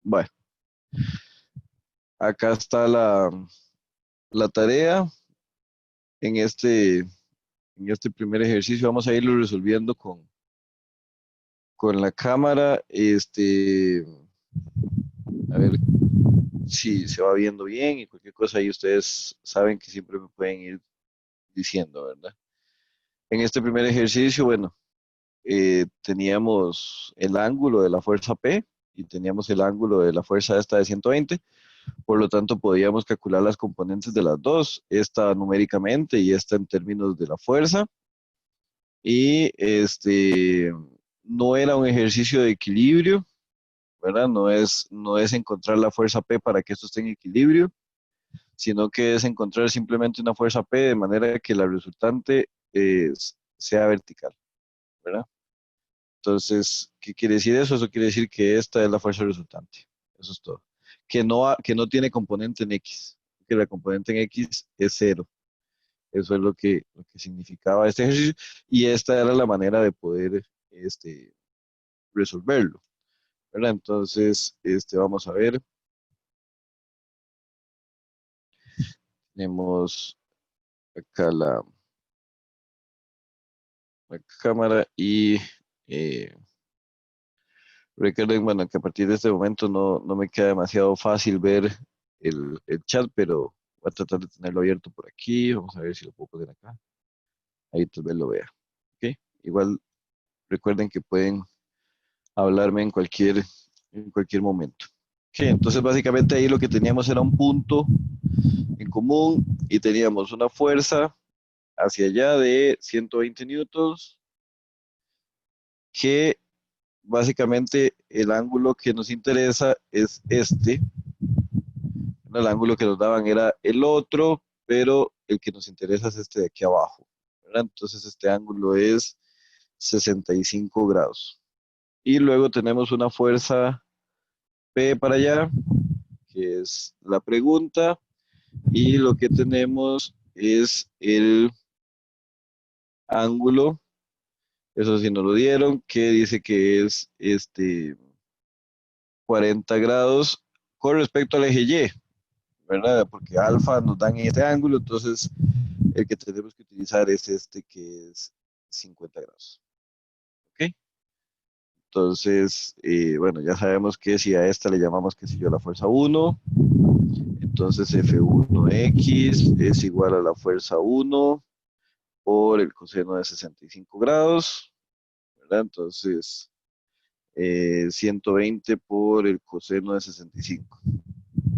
Bueno, acá está la tarea. En este primer ejercicio vamos a irlo resolviendo con la cámara. A ver si se va viendo bien y cualquier cosa ahí ustedes saben que siempre me pueden ir diciendo, ¿verdad? En este primer ejercicio, bueno, teníamos el ángulo de la fuerza P y teníamos el ángulo de la fuerza esta de 120. Por lo tanto, podíamos calcular las componentes de las dos, esta numéricamente y esta en términos de la fuerza. Y no era un ejercicio de equilibrio, ¿verdad? No es encontrar la fuerza P para que esto esté en equilibrio, sino que es encontrar simplemente una fuerza P de manera que la resultante sea vertical, ¿verdad? Entonces, ¿qué quiere decir eso? Eso quiere decir que esta es la fuerza resultante. Eso es todo. Que no tiene componente en X, que la componente en X es cero. Eso es lo que significaba este ejercicio y esta era la manera de poder resolverlo, ¿verdad? Entonces, vamos a ver, tenemos acá la cámara y eh, recuerden, bueno, que a partir de este momento no me queda demasiado fácil ver el chat, pero voy a tratar de tenerlo abierto por aquí. Vamos a ver si lo puedo poner acá. Ahí tal vez lo vea. ¿Ok? Igual recuerden que pueden hablarme en cualquier momento. Ok, entonces básicamente ahí lo que teníamos era un punto en común y teníamos una fuerza hacia allá de 120 newtons que básicamente el ángulo que nos interesa es este. El ángulo que nos daban era el otro, pero el que nos interesa es este de aquí abajo, ¿verdad? Entonces este ángulo es 65 grados. Y luego tenemos una fuerza P para allá, que es la pregunta, y lo que tenemos es el ángulo, eso sí nos lo dieron, que dice que es 40 grados con respecto al eje Y, ¿verdad? Porque alfa nos dan este ángulo, entonces el que tenemos que utilizar es este que es 50 grados. ¿Ok? Entonces, bueno, ya sabemos que si a esta le llamamos, qué sé yo, la fuerza 1, entonces F1x es igual a la fuerza 1 por el coseno de 65 grados, ¿verdad? Entonces, 120 por el coseno de 65.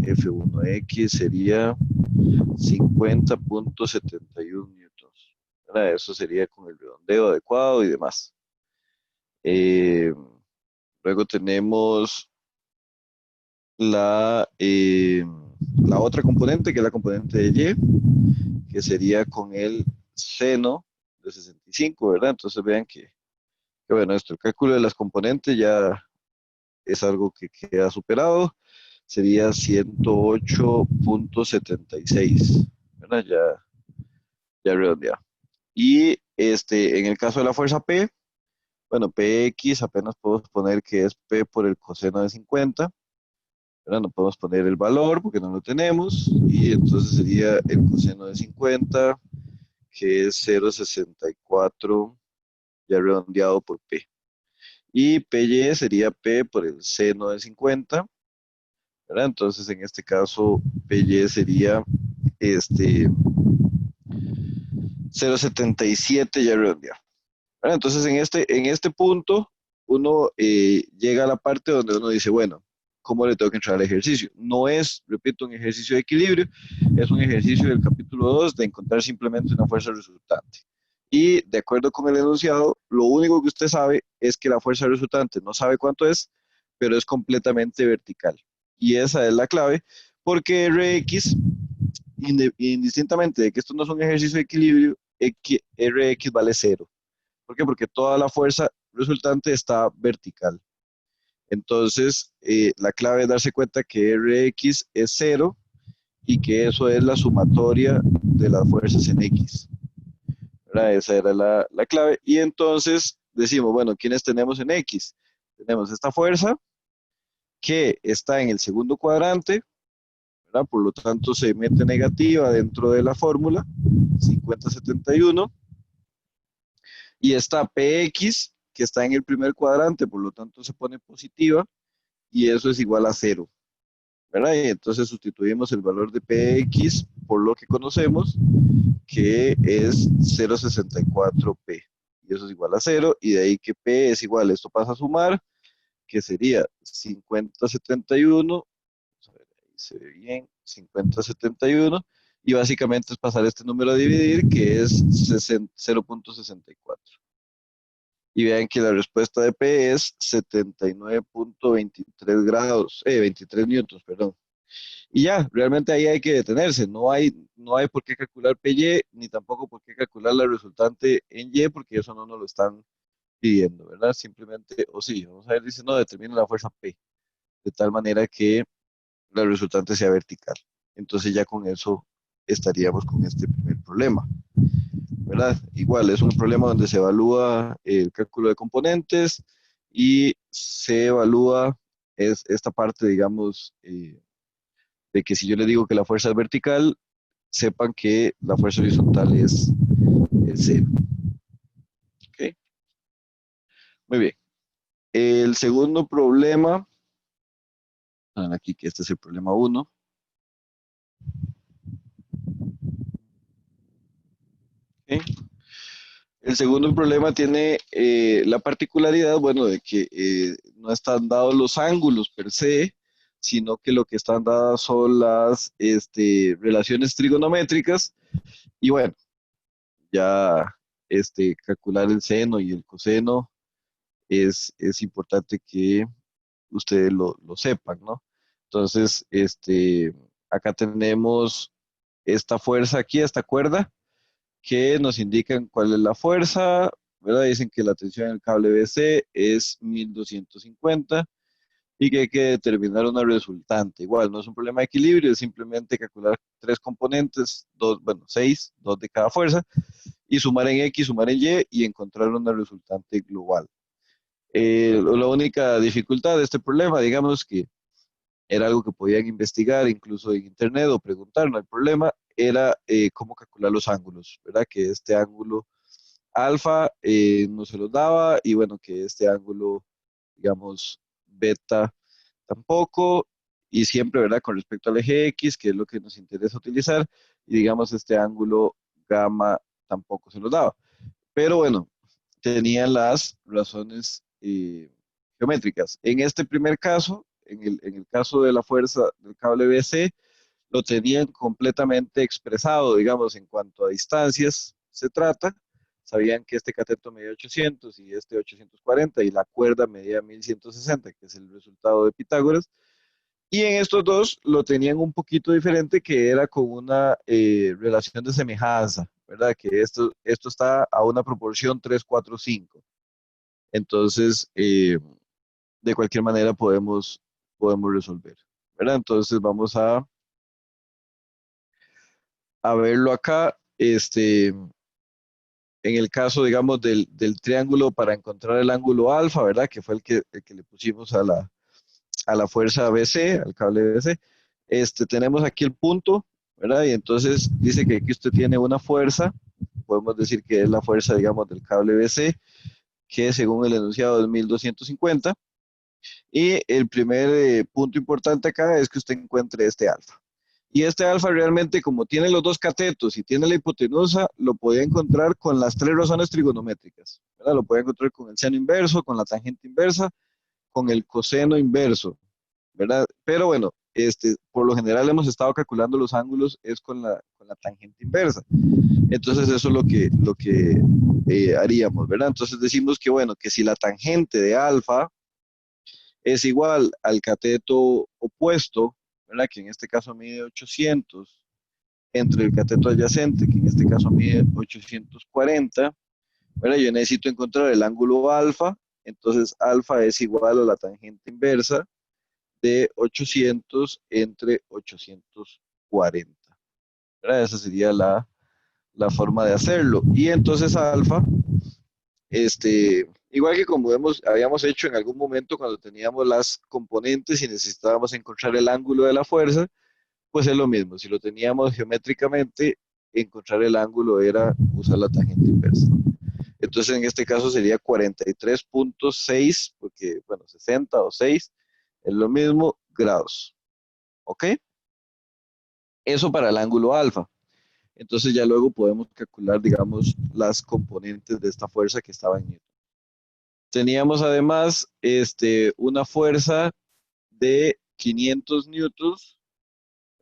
F1x sería 50.71 newtons, ¿verdad? Eso sería con el redondeo adecuado y demás. Eh, Luego tenemos la, eh, la otra componente, que es la componente de Y, que sería con el seno de 65, ¿verdad? Entonces vean que bueno, el cálculo de las componentes ya es algo que queda superado, sería 108.76, ¿verdad? Ya redondeado. Y en el caso de la fuerza P, bueno, Px apenas podemos poner que es P por el coseno de 50, ¿verdad? No podemos poner el valor porque no lo tenemos, y entonces sería el coseno de 50, que es 0,64 ya redondeado por P. Y Py sería P por el seno de 50, ¿verdad? Entonces en este caso Py sería este 0,77 ya redondeado. ¿Verdad? Entonces en este punto uno llega a la parte donde uno dice, bueno, ¿cómo le tengo que entrar al ejercicio? No es, repito, un ejercicio de equilibrio, es un ejercicio del capítulo 2 de encontrar simplemente una fuerza resultante. Y de acuerdo con el enunciado, lo único que usted sabe es que la fuerza resultante no sabe cuánto es, pero es completamente vertical. Y esa es la clave, porque Rx, indistintamente de que esto no es un ejercicio de equilibrio, Rx vale cero. ¿Por qué? Porque toda la fuerza resultante está vertical. Entonces, la clave es darse cuenta que Rx es cero y que eso es la sumatoria de las fuerzas en X, ¿verdad? Esa era la clave. Y entonces decimos, bueno, ¿quiénes tenemos en X? Tenemos esta fuerza, que está en el segundo cuadrante, ¿verdad? Por lo tanto se mete negativa dentro de la fórmula, 5071, y está PX, que está en el primer cuadrante, por lo tanto se pone positiva, y eso es igual a cero, ¿verdad? Y entonces sustituimos el valor de PX por lo que conocemos, que es 0,64P. Y eso es igual a cero, y de ahí que P es igual, esto pasa a sumar, que sería 5071, vamos a ver, ahí se ve bien, 5071, y básicamente es pasar este número a dividir, que es 0,64. Y vean que la respuesta de P es 79,23 grados, 23 newtons, perdón. Y ya, realmente ahí hay que detenerse. No hay por qué calcular PY, ni tampoco por qué calcular la resultante en Y, porque eso no nos lo están pidiendo, ¿verdad? Simplemente, o sí, vamos a ver, dice, no, determina la fuerza P, de tal manera que la resultante sea vertical. Entonces ya con eso estaríamos con este primer problema, ¿verdad? Igual, es un problema donde se evalúa el cálculo de componentes y se evalúa esta parte, digamos, de que si yo le digo que la fuerza es vertical, sepan que la fuerza horizontal es cero. ¿Ok? Muy bien. El segundo problema, aquí que este es el problema uno. ¿Ok? El segundo problema tiene la particularidad, bueno, de que no están dados los ángulos per se, sino que lo que están dadas son las relaciones trigonométricas. Y bueno, ya calcular el seno y el coseno es importante que ustedes lo sepan, ¿no? Entonces, acá tenemos esta fuerza aquí, esta cuerda, que nos indican cuál es la fuerza, ¿verdad? Dicen que la tensión en el cable BC es 1250 y que hay que determinar una resultante. Igual, no es un problema de equilibrio, es simplemente calcular tres componentes, dos, bueno, seis, dos de cada fuerza, y sumar en X, sumar en Y y encontrar una resultante global. La única dificultad de este problema, digamos que era algo que podían investigar incluso en internet o preguntar, no hay problema, era cómo calcular los ángulos, ¿verdad? Que este ángulo alfa no se los daba y bueno, que este ángulo, digamos, beta tampoco, y siempre, ¿verdad? Con respecto al eje X, que es lo que nos interesa utilizar, y digamos, este ángulo gamma tampoco se los daba. Pero bueno, tenían las razones geométricas. En este primer caso, en el caso de la fuerza del cable BC, lo tenían completamente expresado, digamos, en cuanto a distancias se trata. Sabían que este cateto medía 800 y este 840 y la cuerda medía 1160, que es el resultado de Pitágoras. Y en estos dos lo tenían un poquito diferente, que era con una relación de semejanza, ¿verdad? Que esto está a una proporción 3:4:5. Entonces, de cualquier manera podemos resolver, ¿verdad? Entonces vamos a verlo acá. En el caso, digamos, del triángulo para encontrar el ángulo alfa, ¿verdad? Que fue el que le pusimos a la fuerza BC, al cable BC. Tenemos aquí el punto, ¿verdad? Y entonces dice que aquí usted tiene una fuerza, podemos decir que es la fuerza, digamos, del cable BC, que según el enunciado es 1250. Y el primer punto importante acá es que usted encuentre este alfa. Y este alfa realmente, como tiene los dos catetos y tiene la hipotenusa, lo podía encontrar con las tres razones trigonométricas, ¿verdad? Lo puede encontrar con el seno inverso, con la tangente inversa, con el coseno inverso, ¿verdad? Pero bueno, por lo general hemos estado calculando los ángulos es con la tangente inversa. Entonces eso es lo que haríamos, ¿verdad? Entonces decimos que, bueno, que si la tangente de alfa es igual al cateto opuesto, ¿verdad? Que en este caso mide 800, entre el cateto adyacente, que en este caso mide 840, ¿verdad? Yo necesito encontrar el ángulo alfa, entonces alfa es igual a la tangente inversa de 800 entre 840, ¿verdad? Esa sería la forma de hacerlo. Y entonces alfa, Igual que como habíamos hecho en algún momento cuando teníamos las componentes y necesitábamos encontrar el ángulo de la fuerza, pues es lo mismo. Si lo teníamos geométricamente, encontrar el ángulo era usar la tangente inversa. Entonces en este caso sería 43,6, porque bueno, 60 o 6 es lo mismo, grados. ¿Ok? Eso para el ángulo alfa. Entonces ya luego podemos calcular, digamos, las componentes de esta fuerza que estaba en Newton. Teníamos además una fuerza de 500 newtons,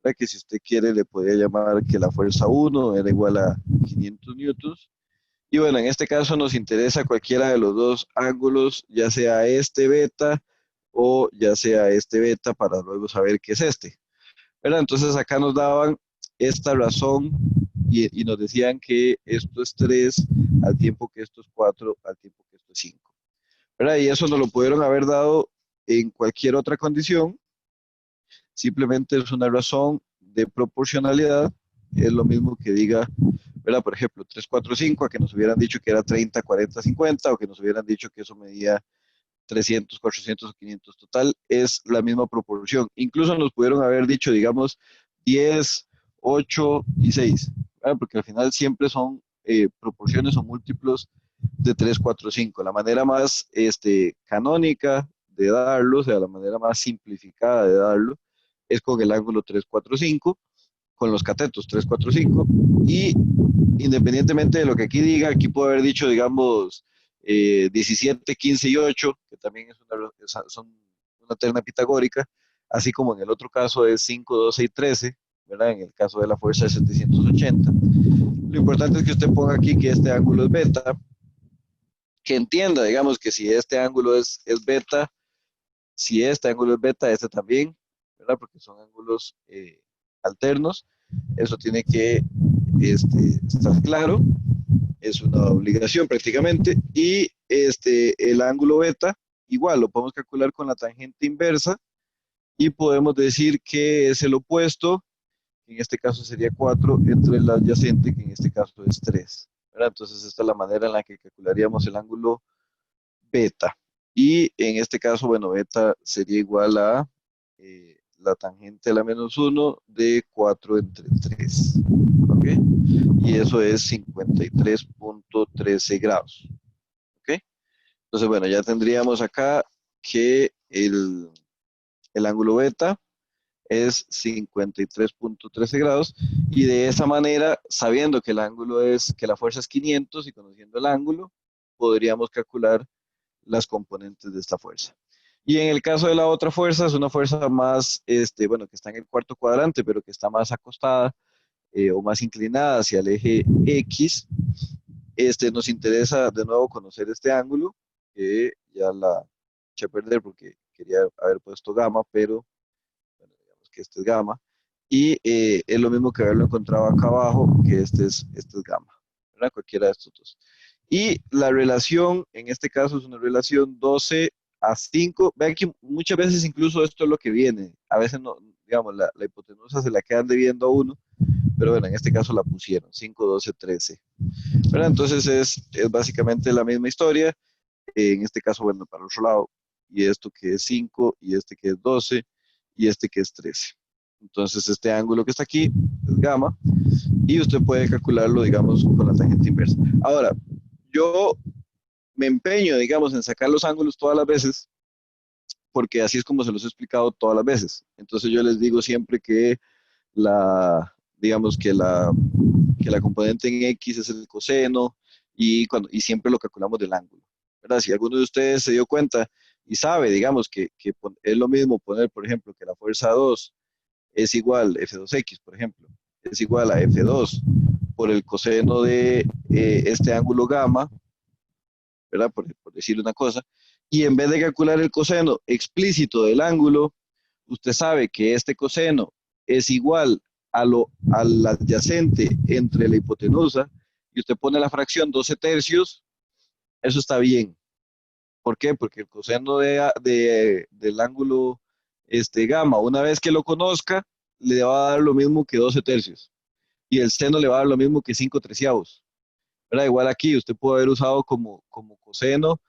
¿verdad? Que si usted quiere le podría llamar que la fuerza 1 era igual a 500 newtons. Y bueno, en este caso nos interesa cualquiera de los dos ángulos, ya sea este beta o ya sea este beta, para luego saber qué es este. ¿Verdad? Entonces acá nos daban esta razón y nos decían que esto es 3 al tiempo que esto es 4 al tiempo que esto es 5. ¿Verdad? Y eso nos lo pudieron haber dado en cualquier otra condición, simplemente es una razón de proporcionalidad, es lo mismo que diga, ¿verdad? Por ejemplo, 3, 4, 5, a que nos hubieran dicho que era 30, 40, 50, o que nos hubieran dicho que eso medía 300, 400 o 500. Total, es la misma proporción. Incluso nos pudieron haber dicho, digamos, 10, 8 y 6, ¿verdad? Porque al final siempre son proporciones o múltiplos de 3, 4, 5. La manera más canónica de darlo, o sea, la manera más simplificada de darlo, es con el ángulo 3, 4, 5, con los catetos 3, 4, 5, y independientemente de lo que aquí diga, aquí puede haber dicho, digamos, 17, 15 y 8, que también son una terna pitagórica, así como en el otro caso es 5, 12 y 13, ¿verdad? En el caso de la fuerza de 780. Lo importante es que usted ponga aquí que este ángulo es beta, que entienda, digamos, que si este ángulo es beta, si este ángulo es beta, este también, ¿verdad? Porque son ángulos alternos. Eso tiene que estar claro, es una obligación prácticamente. Y el ángulo beta, igual, lo podemos calcular con la tangente inversa y podemos decir que es el opuesto, que en este caso sería 4 entre el adyacente, que en este caso es 3. ¿Verdad? Entonces esta es la manera en la que calcularíamos el ángulo beta. Y en este caso, bueno, beta sería igual a la tangente a la menos 1 de 4 entre 3. ¿Ok? Y eso es 53,13 grados. ¿Ok? Entonces, bueno, ya tendríamos acá que el ángulo beta es 53,13 grados, y de esa manera, sabiendo que el ángulo que la fuerza es 500 y conociendo el ángulo, podríamos calcular las componentes de esta fuerza. Y en el caso de la otra fuerza, es una fuerza más, bueno, que está en el cuarto cuadrante, pero que está más acostada o más inclinada hacia el eje X. Nos interesa de nuevo conocer este ángulo, que ya la eché a perder porque quería haber puesto gamma, pero bueno, digamos que este es gamma. Y es lo mismo que haberlo encontrado acá abajo, que este es gamma, ¿verdad? Cualquiera de estos dos. Y la relación, en este caso, es una relación 12:5. Vean que muchas veces incluso esto es lo que viene. A veces, no, digamos, la hipotenusa se la quedan debiendo a uno, pero bueno, en este caso la pusieron, 5, 12, 13. ¿Verdad? Entonces es básicamente la misma historia. En este caso, bueno, para el otro lado, y esto que es 5, y este que es 12, y este que es 13. Entonces este ángulo que está aquí es gamma, y usted puede calcularlo, digamos, con la tangente inversa. Ahora, yo me empeño, digamos, en sacar los ángulos todas las veces, porque así es como se los he explicado todas las veces. Entonces yo les digo siempre que digamos que la componente en X es el coseno, y siempre lo calculamos del ángulo, ¿verdad? Si alguno de ustedes se dio cuenta y sabe, digamos, que es lo mismo poner, por ejemplo, que la fuerza 2 es igual, F2X, por ejemplo, es igual a F2 por el coseno de este ángulo gamma, ¿verdad? Por decir una cosa, y en vez de calcular el coseno explícito del ángulo, usted sabe que este coseno es igual al adyacente entre la hipotenusa, y usted pone la fracción 12 tercios, eso está bien. ¿Por qué? Porque el coseno del ángulo gamma, una vez que lo conozca, le va a dar lo mismo que 12 tercios. Y el seno le va a dar lo mismo que 5 treceavos. ¿Verdad? Igual aquí, usted puede haber usado como coseno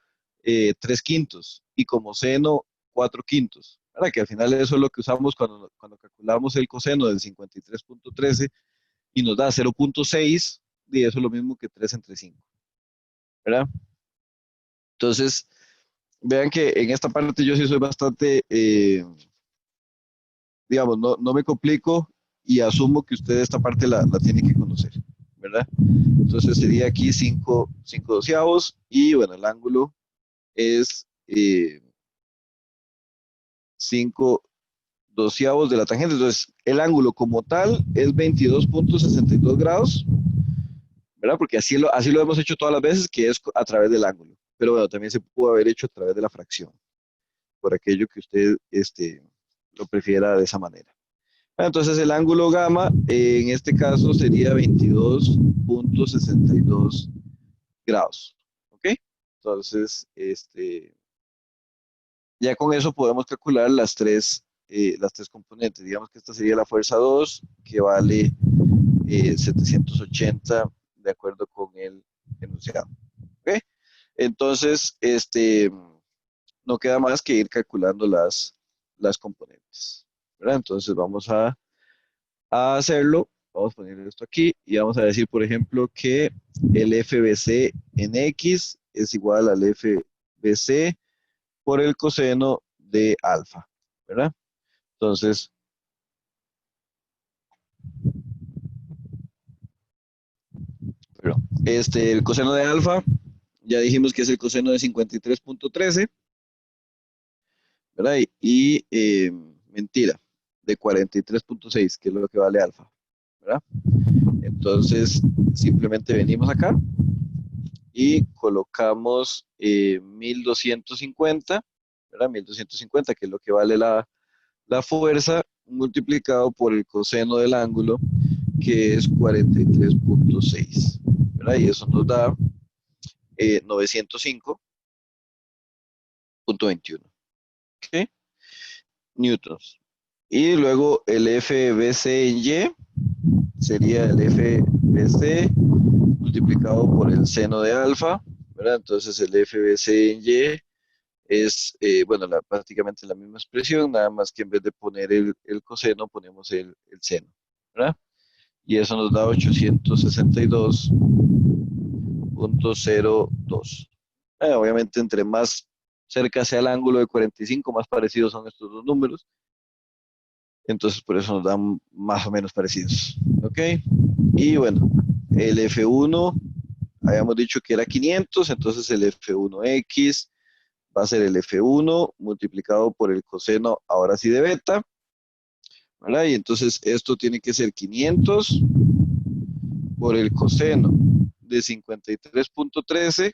3 quintos y como seno 4 quintos. ¿Verdad? Que al final eso es lo que usamos cuando calculamos el coseno del 53.13 y nos da 0.6, y eso es lo mismo que 3 entre 5. ¿Verdad? Entonces, vean que en esta parte yo sí soy bastante, digamos, no me complico y asumo que usted esta parte la tiene que conocer, ¿verdad? Entonces sería aquí 5 doceavos y bueno, el ángulo es 5 doceavos de la tangente. Entonces, el ángulo como tal es 22.62 grados, ¿verdad? Porque así lo hemos hecho todas las veces, que es a través del ángulo. Pero bueno, también se pudo haber hecho a través de la fracción, por aquello que usted lo prefiera de esa manera. Entonces el ángulo gamma en este caso sería 22.62 grados. ¿Ok? Entonces, ya con eso podemos calcular las tres componentes. Digamos que esta sería la fuerza 2, que vale 780 de acuerdo con el enunciado. ¿Ok? Entonces, no queda más que ir calculando las componentes. ¿Verdad? Entonces vamos a hacerlo. Vamos a poner esto aquí y vamos a decir, por ejemplo, que el FBC en X es igual al FBC por el coseno de alfa, ¿verdad? Entonces, el coseno de alfa, ya dijimos que es el coseno de 53.13, ¿verdad? Mentira, de 43.6, que es lo que vale alfa, ¿verdad? Entonces, simplemente venimos acá y colocamos 1250, ¿verdad? 1250, que es lo que vale la fuerza, multiplicado por el coseno del ángulo, que es 43.6, ¿verdad? Y eso nos da 905.21, ¿ok? Newtons. Y luego el FBC en Y sería el FBC multiplicado por el seno de alfa, ¿verdad? Entonces el FBC en Y es, bueno, prácticamente la misma expresión, nada más que en vez de poner el coseno, ponemos el seno, ¿verdad? Y eso nos da 862.02. Obviamente, entre más cerca sea el ángulo de 45, más parecidos son estos dos números. Entonces, por eso nos dan más o menos parecidos. ¿Ok? Y bueno, el F1, habíamos dicho que era 500, entonces el F1X va a ser el F1 multiplicado por el coseno, ahora sí de beta, ¿verdad? Y entonces esto tiene que ser 500 por el coseno de 53.13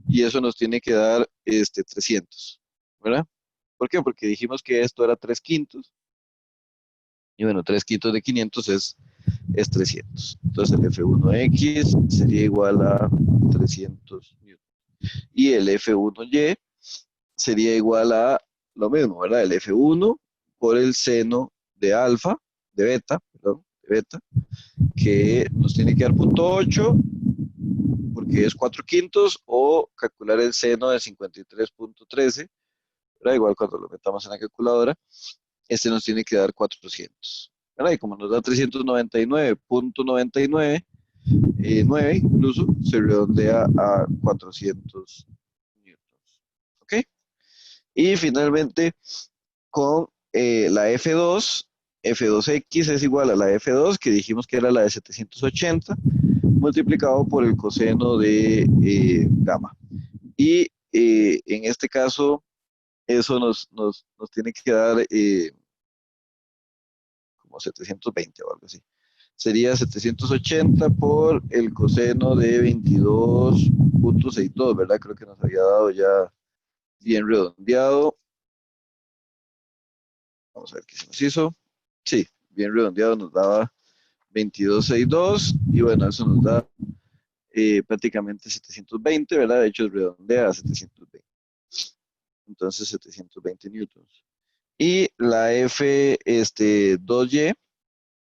y eso nos tiene que dar 300, ¿verdad? ¿Por qué? Porque dijimos que esto era 3 quintos y bueno, 3 quintos de 500 es 300. Entonces el F1X sería igual a 300 newtons. Y el F1Y sería igual a lo mismo, ¿verdad? El F1 por el seno de alfa, de beta, perdón, de beta, que nos tiene que dar 0.8 porque es 4 quintos, o calcular el seno de 53.13, ¿verdad? Igual cuando lo metamos en la calculadora, este nos tiene que dar 400, ¿verdad? Y como nos da 399.99, 9 incluso, se redondea a 400 newtons. ¿Ok? Y finalmente, con la F2, F2X es igual a la F2, que dijimos que era la de 780, multiplicado por el coseno de gamma. Y en este caso, eso nos tiene que dar como 720 o algo así. Sería 780 por el coseno de 22.62, ¿verdad? Creo que nos había dado ya bien redondeado. Vamos a ver qué se nos hizo. Sí, bien redondeado nos daba 22.62 y bueno, eso nos da prácticamente 720, ¿verdad? De hecho, redondea a 720. Entonces, 720 newtons. Y la F2Y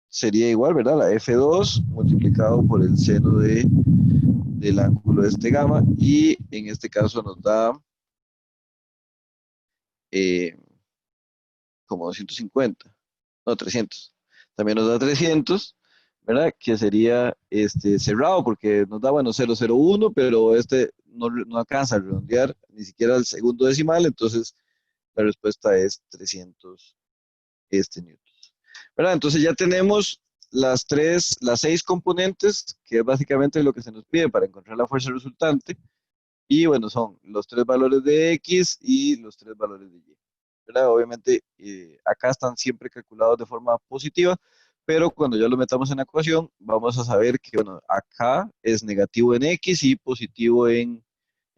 sería igual, ¿verdad? La F2 multiplicado por el seno del ángulo de este gamma y en este caso nos da eh, como 250, no, 300. También nos da 300, ¿verdad? Que sería cerrado porque nos da, bueno, 001, pero no alcanza a redondear ni siquiera el segundo decimal, entonces la respuesta es 300 newtons. ¿Verdad? Entonces ya tenemos las 6 componentes, que es básicamente lo que se nos pide para encontrar la fuerza resultante. Y bueno, son los 3 valores de X y los 3 valores de Y. ¿Verdad? Obviamente, acá están siempre calculados de forma positiva, pero cuando ya lo metamos en la ecuación, vamos a saber que, bueno, acá es negativo en X y positivo en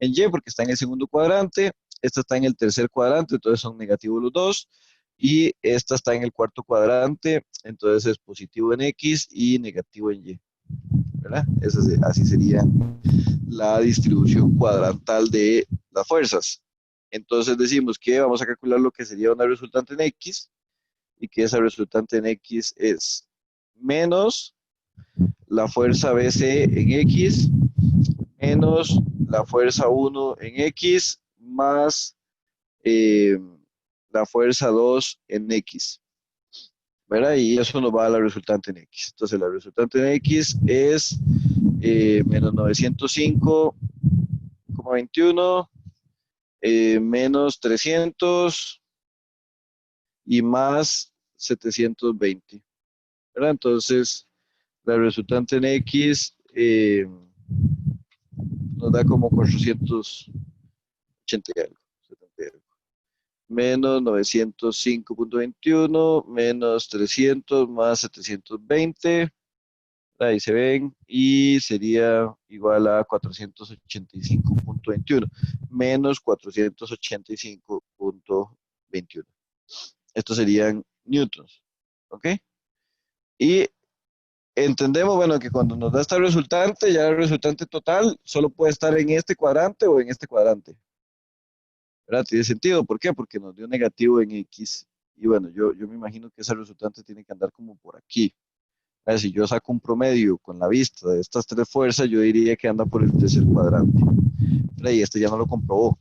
Y, porque está en el segundo cuadrante, esta está en el tercer cuadrante, entonces son negativos los dos, y esta está en el cuarto cuadrante, entonces es positivo en X y negativo en Y. ¿Verdad? Así sería la distribución cuadrantal de las fuerzas. Entonces decimos que vamos a calcular lo que sería una resultante en X y que esa resultante en X es menos la fuerza BC en X menos la fuerza 1 en X más eh, la fuerza 2 en X. ¿Verdad? Y eso nos va a la resultante en X. Entonces la resultante en X es menos 905,21 menos 300 y más 720. ¿Verdad? Entonces, la resultante en X nos da como 480 y algo, 70 y algo. Menos 905,21 menos 300 más 720. Ahí se ven, y sería igual a 485,21 menos 485,21. Estos serían newtons, ¿ok? Y entendemos, bueno, que cuando nos da esta resultante, ya el resultante total solo puede estar en este cuadrante o en este cuadrante. ¿Verdad? Tiene sentido, ¿por qué? Porque nos dio negativo en X. Y bueno, yo me imagino que ese resultante tiene que andar como por aquí. Si yo saco un promedio con la vista de estas 3 fuerzas, yo diría que anda por el tercer cuadrante. Y este ya no lo comprobó.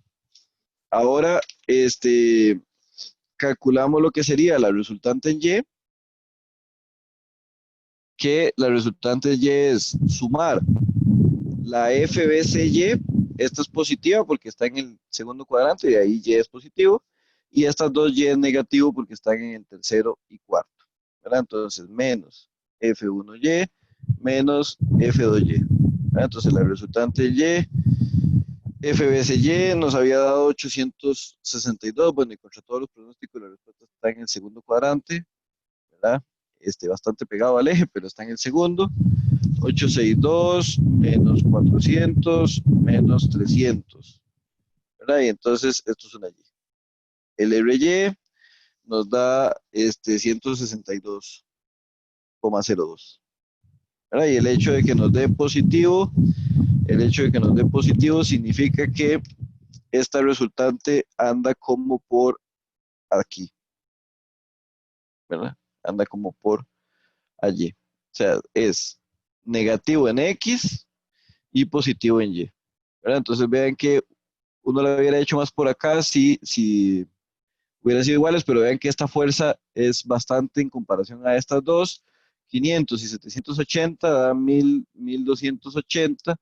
Ahora, calculamos lo que sería la resultante en Y, que la resultante en Y es sumar la FBCY, esta es positiva porque está en el segundo cuadrante, y ahí Y es positivo, y estas dos Y es negativo porque están en el tercero y cuarto. ¿Verdad? Entonces, menos F1Y menos F2Y. ¿Verdad? Entonces, la resultante Y, FBCY nos había dado 862, bueno, y contra todos los pronósticos, la respuesta está en el segundo cuadrante, ¿verdad? Bastante pegado al eje, pero está en el segundo. 862 menos 400 menos 300. ¿Verdad? Y entonces esto es una Y. El RY nos da 162,02. ¿Verdad? Y el hecho de que nos dé positivo significa que esta resultante anda como por aquí, ¿verdad? Anda como por allí. O sea, es negativo en X y positivo en Y. ¿Verdad? Entonces vean que uno lo hubiera hecho más por acá si hubieran sido iguales, pero vean que esta fuerza es bastante en comparación a estas dos. 500 y 780 dan 1280,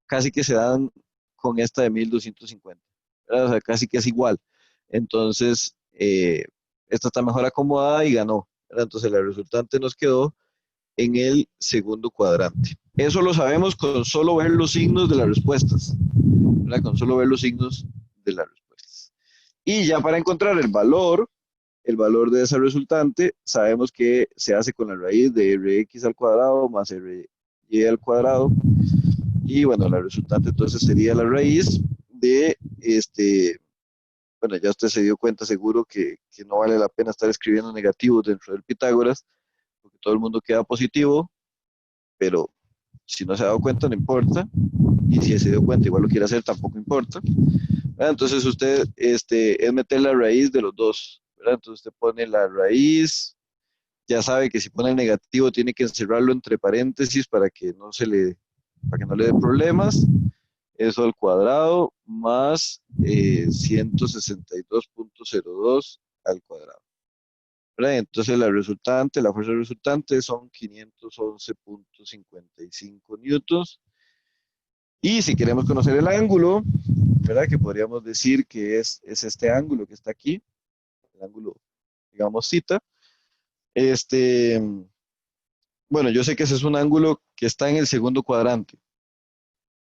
casi que se dan con esta de 1250. ¿Verdad? O sea, casi que es igual. Entonces, esta está mejor acomodada y ganó. ¿Verdad? Entonces, la resultante nos quedó en el segundo cuadrante. Eso lo sabemos con solo ver los signos de las respuestas. ¿Verdad? Con solo ver los signos de las respuestas. Y ya para encontrar el valor de esa resultante, sabemos que se hace con la raíz de Rx al cuadrado más Ry al cuadrado. Y bueno, la resultante entonces sería la raíz de bueno, ya usted se dio cuenta seguro que no vale la pena estar escribiendo negativos dentro del Pitágoras, porque todo el mundo queda positivo, pero si no se ha dado cuenta no importa, y si se dio cuenta igual lo quiere hacer tampoco importa. ¿Verdad? Entonces usted es meter la raíz de los dos, ¿verdad? Entonces usted pone la raíz, ya sabe que si pone el negativo tiene que encerrarlo entre paréntesis para que no le dé problemas. eso al cuadrado más 162.02 al cuadrado. ¿Verdad? Entonces la fuerza resultante son 511.55 newtons. Y si queremos conocer el ángulo, ¿verdad? Que podríamos decir que es este ángulo que está aquí, el ángulo, digamos, zeta. Este, bueno, yo sé que ese es un ángulo que está en el segundo cuadrante,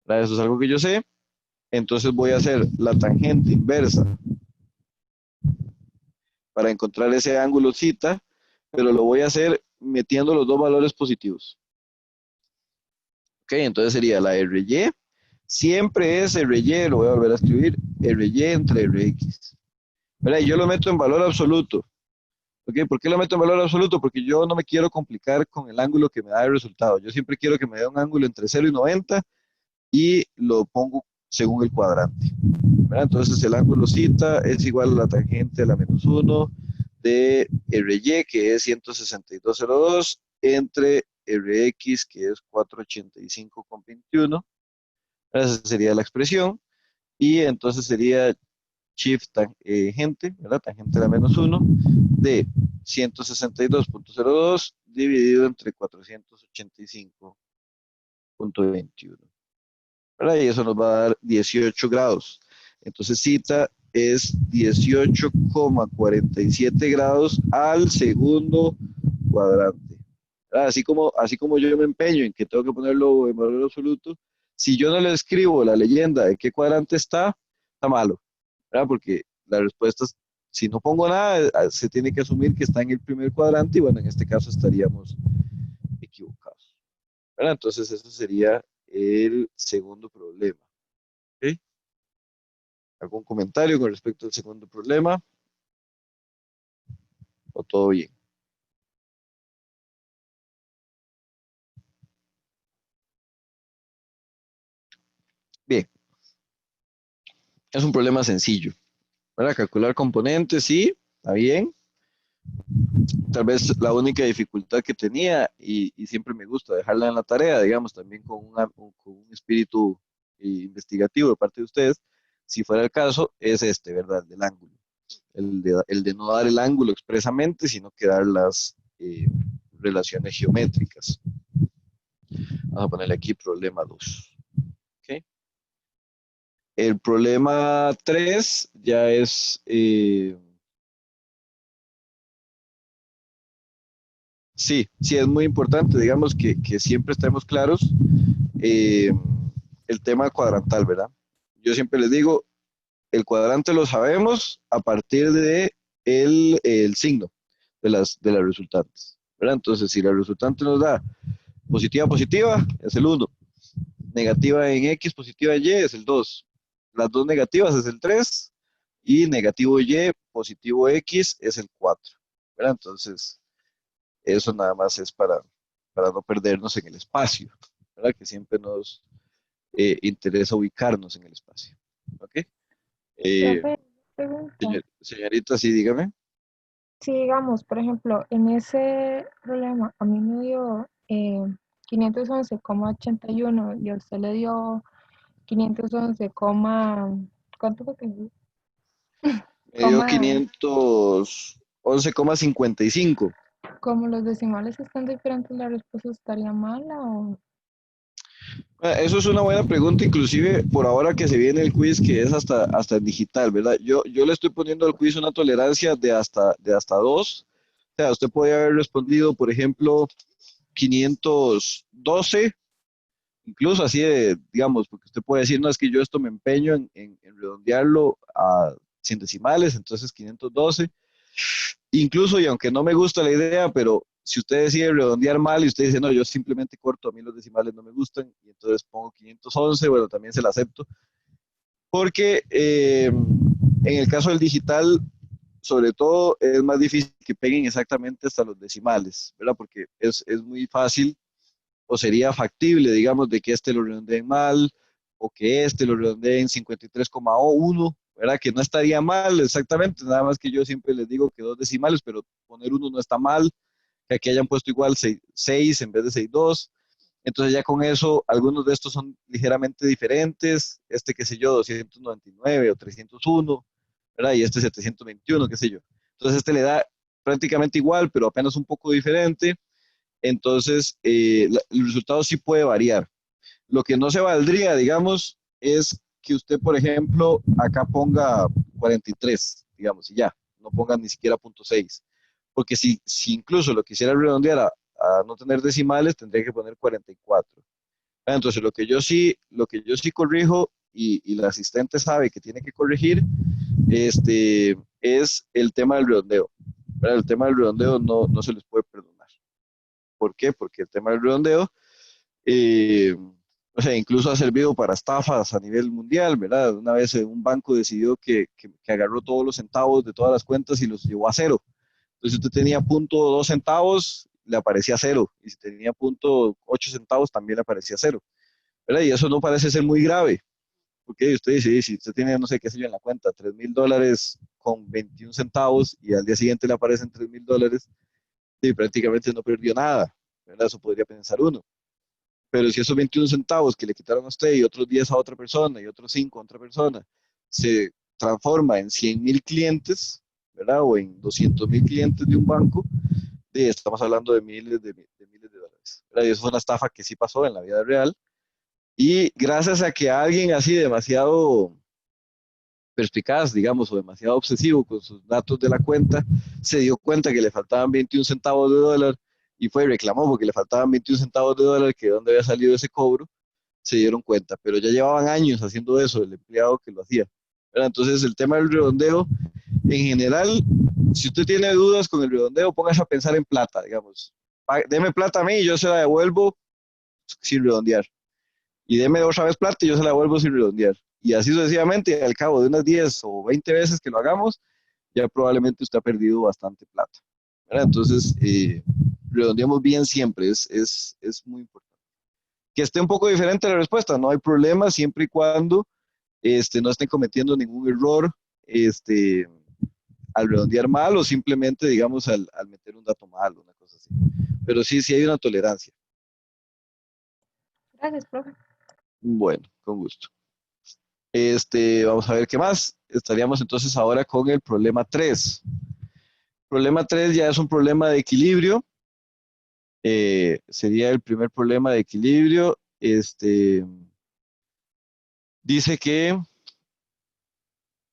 ¿verdad? Eso es algo que yo sé. Entonces voy a hacer la tangente inversa para encontrar ese ángulo zeta, pero lo voy a hacer metiendo los dos valores positivos. Ok, entonces sería la RY, siempre es RY, lo voy a volver a escribir, RY entre RX. ¿Verdad? Y yo lo meto en valor absoluto. ¿Ok? ¿Por qué lo meto en valor absoluto? Porque yo no me quiero complicar con el ángulo que me da el resultado. Yo siempre quiero que me dé un ángulo entre 0 y 90 y lo pongo según el cuadrante. ¿Verdad? Entonces el ángulo zeta es igual a la tangente de la menos 1 de RY, que es 162.02, entre RX, que es 485,21. Esa sería la expresión. Y entonces sería shift tangente, ¿verdad? Tangente de la menos 1 de 162.02 dividido entre 485.21. ¿Verdad? Y eso nos va a dar 18 grados. Entonces, cita es 18,47 grados al segundo cuadrante. ¿Verdad? Así como yo me empeño en que tengo que ponerlo en valor absoluto, si yo no le escribo la leyenda de qué cuadrante está malo, ¿verdad? Porque la respuesta, si no pongo nada, se tiene que asumir que está en el primer cuadrante y bueno, en este caso estaríamos equivocados, ¿verdad? Entonces, eso sería el segundo problema. ¿Ok? ¿Algún comentario con respecto al segundo problema? ¿O todo bien? Bien, es un problema sencillo. ¿Verdad? Calcular componentes, sí, está bien. Tal vez la única dificultad que tenía, y siempre me gusta dejarla en la tarea, digamos, también con un espíritu investigativo de parte de ustedes, si fuera el caso, es este, ¿verdad? Del ángulo. El de no dar el ángulo expresamente, sino que dar las relaciones geométricas. Vamos a ponerle aquí problema 2. ¿Ok? El problema 3 ya es, sí, sí, es muy importante, digamos, que siempre estemos claros eh, el tema cuadrantal, ¿verdad? Yo siempre les digo, el cuadrante lo sabemos a partir de el signo de las resultantes, ¿verdad? Entonces, si la resultante nos da positiva, positiva, es el 1. Negativa en X, positiva en Y, es el 2. Las dos negativas es el 3. Y negativo Y, positivo X, es el 4. ¿Verdad? Entonces, eso nada más es para no perdernos en el espacio, ¿verdad? Que siempre nos interesa ubicarnos en el espacio. ¿Ok? Eh, Profe, pregunta. señorita, sí, dígame. Si digamos, por ejemplo, en ese problema a mí me dio 511,81 y a usted le dio 511, ¿cuánto fue que dijo? Me dio Coma, 511,55. como los decimales están diferentes, la respuesta estaría mala o Eso es una buena pregunta, inclusive por ahora que se viene el quiz que es hasta en digital, ¿verdad? Yo le estoy poniendo al quiz una tolerancia de hasta 2. O sea, usted podría haber respondido, por ejemplo, 512, incluso así de, digamos, porque usted puede decir, no, es que yo esto me empeño en redondearlo a 100 decimales, entonces 512. Incluso, y aunque no me gusta la idea, pero si usted decide redondear mal y usted dice, no, yo simplemente corto, a mí los decimales no me gustan, y entonces pongo 511, bueno, también se la acepto. Porque en el caso del digital, sobre todo, es más difícil que peguen exactamente hasta los decimales, ¿verdad? Porque es muy fácil o sería factible, digamos, de que este lo redondeen mal o que este lo redondeen 53,1, ¿verdad? Que no estaría mal exactamente, nada más que yo siempre les digo que dos decimales, pero poner uno no está mal, que aquí hayan puesto igual 6 en vez de 6,2. Entonces ya con eso, algunos de estos son ligeramente diferentes, qué sé yo, 299 o 301, ¿verdad? Y este 721, qué sé yo. Entonces este le da prácticamente igual, pero apenas un poco diferente. Entonces el resultado sí puede variar. Lo que no se valdría, digamos, es que usted, por ejemplo, acá ponga 43, digamos, y ya, no ponga ni siquiera punto .6. Porque si incluso lo quisiera redondear a no tener decimales, tendría que poner 44. Entonces, lo que yo sí corrijo y la asistente sabe que tiene que corregir, es el tema del redondeo. ¿Verdad? El tema del redondeo no se les puede perdonar. ¿Por qué? Porque el tema del redondeo, eh, o sea, incluso ha servido para estafas a nivel mundial, ¿verdad? Una vez un banco decidió que agarró todos los centavos de todas las cuentas y los llevó a cero. Entonces, si usted tenía punto .2 centavos, le aparecía cero. Y si tenía punto .8 centavos, también le aparecía cero. ¿Verdad? Y eso no parece ser muy grave. Porque usted dice, "Y si usted tiene, no sé qué sé yo, en la cuenta, $3,000 con 21 centavos y al día siguiente le aparecen $3,000, y prácticamente no perdió nada, ¿verdad? Eso podría pensar uno. Pero si esos 21 centavos que le quitaron a usted y otros 10 a otra persona y otros 5 a otra persona se transforma en 100,000 clientes, ¿verdad? O en 200,000 clientes de un banco, estamos hablando de miles de dólares, ¿verdad? Y eso fue una estafa que sí pasó en la vida real. Y gracias a que alguien así demasiado perspicaz, digamos, o demasiado obsesivo con sus datos de la cuenta, se dio cuenta que le faltaban 21 centavos de dólar y fue y reclamó porque le faltaban 21 centavos de dólar, que de dónde había salido ese cobro, se dieron cuenta, pero ya llevaban años haciendo eso, el empleado que lo hacía. ¿Verdad? Entonces, el tema del redondeo, en general, si usted tiene dudas con el redondeo, póngase a pensar en plata, digamos. Deme plata a mí y yo se la devuelvo sin redondear. Y deme otra vez plata y yo se la devuelvo sin redondear. Y así sucesivamente, al cabo de unas 10 o 20 veces que lo hagamos, ya probablemente usted ha perdido bastante plata. ¿Verdad? Entonces, redondeamos bien siempre, es muy importante. Que esté un poco diferente la respuesta, no hay problema siempre y cuando no estén cometiendo ningún error este, al redondear mal o simplemente, digamos, al meter un dato mal, una cosa así. Pero sí hay una tolerancia. Gracias, profe. Bueno, con gusto. Vamos a ver qué más. Estaríamos entonces ahora con el problema 3. Problema 3 ya es un problema de equilibrio. Sería el primer problema de equilibrio. Dice que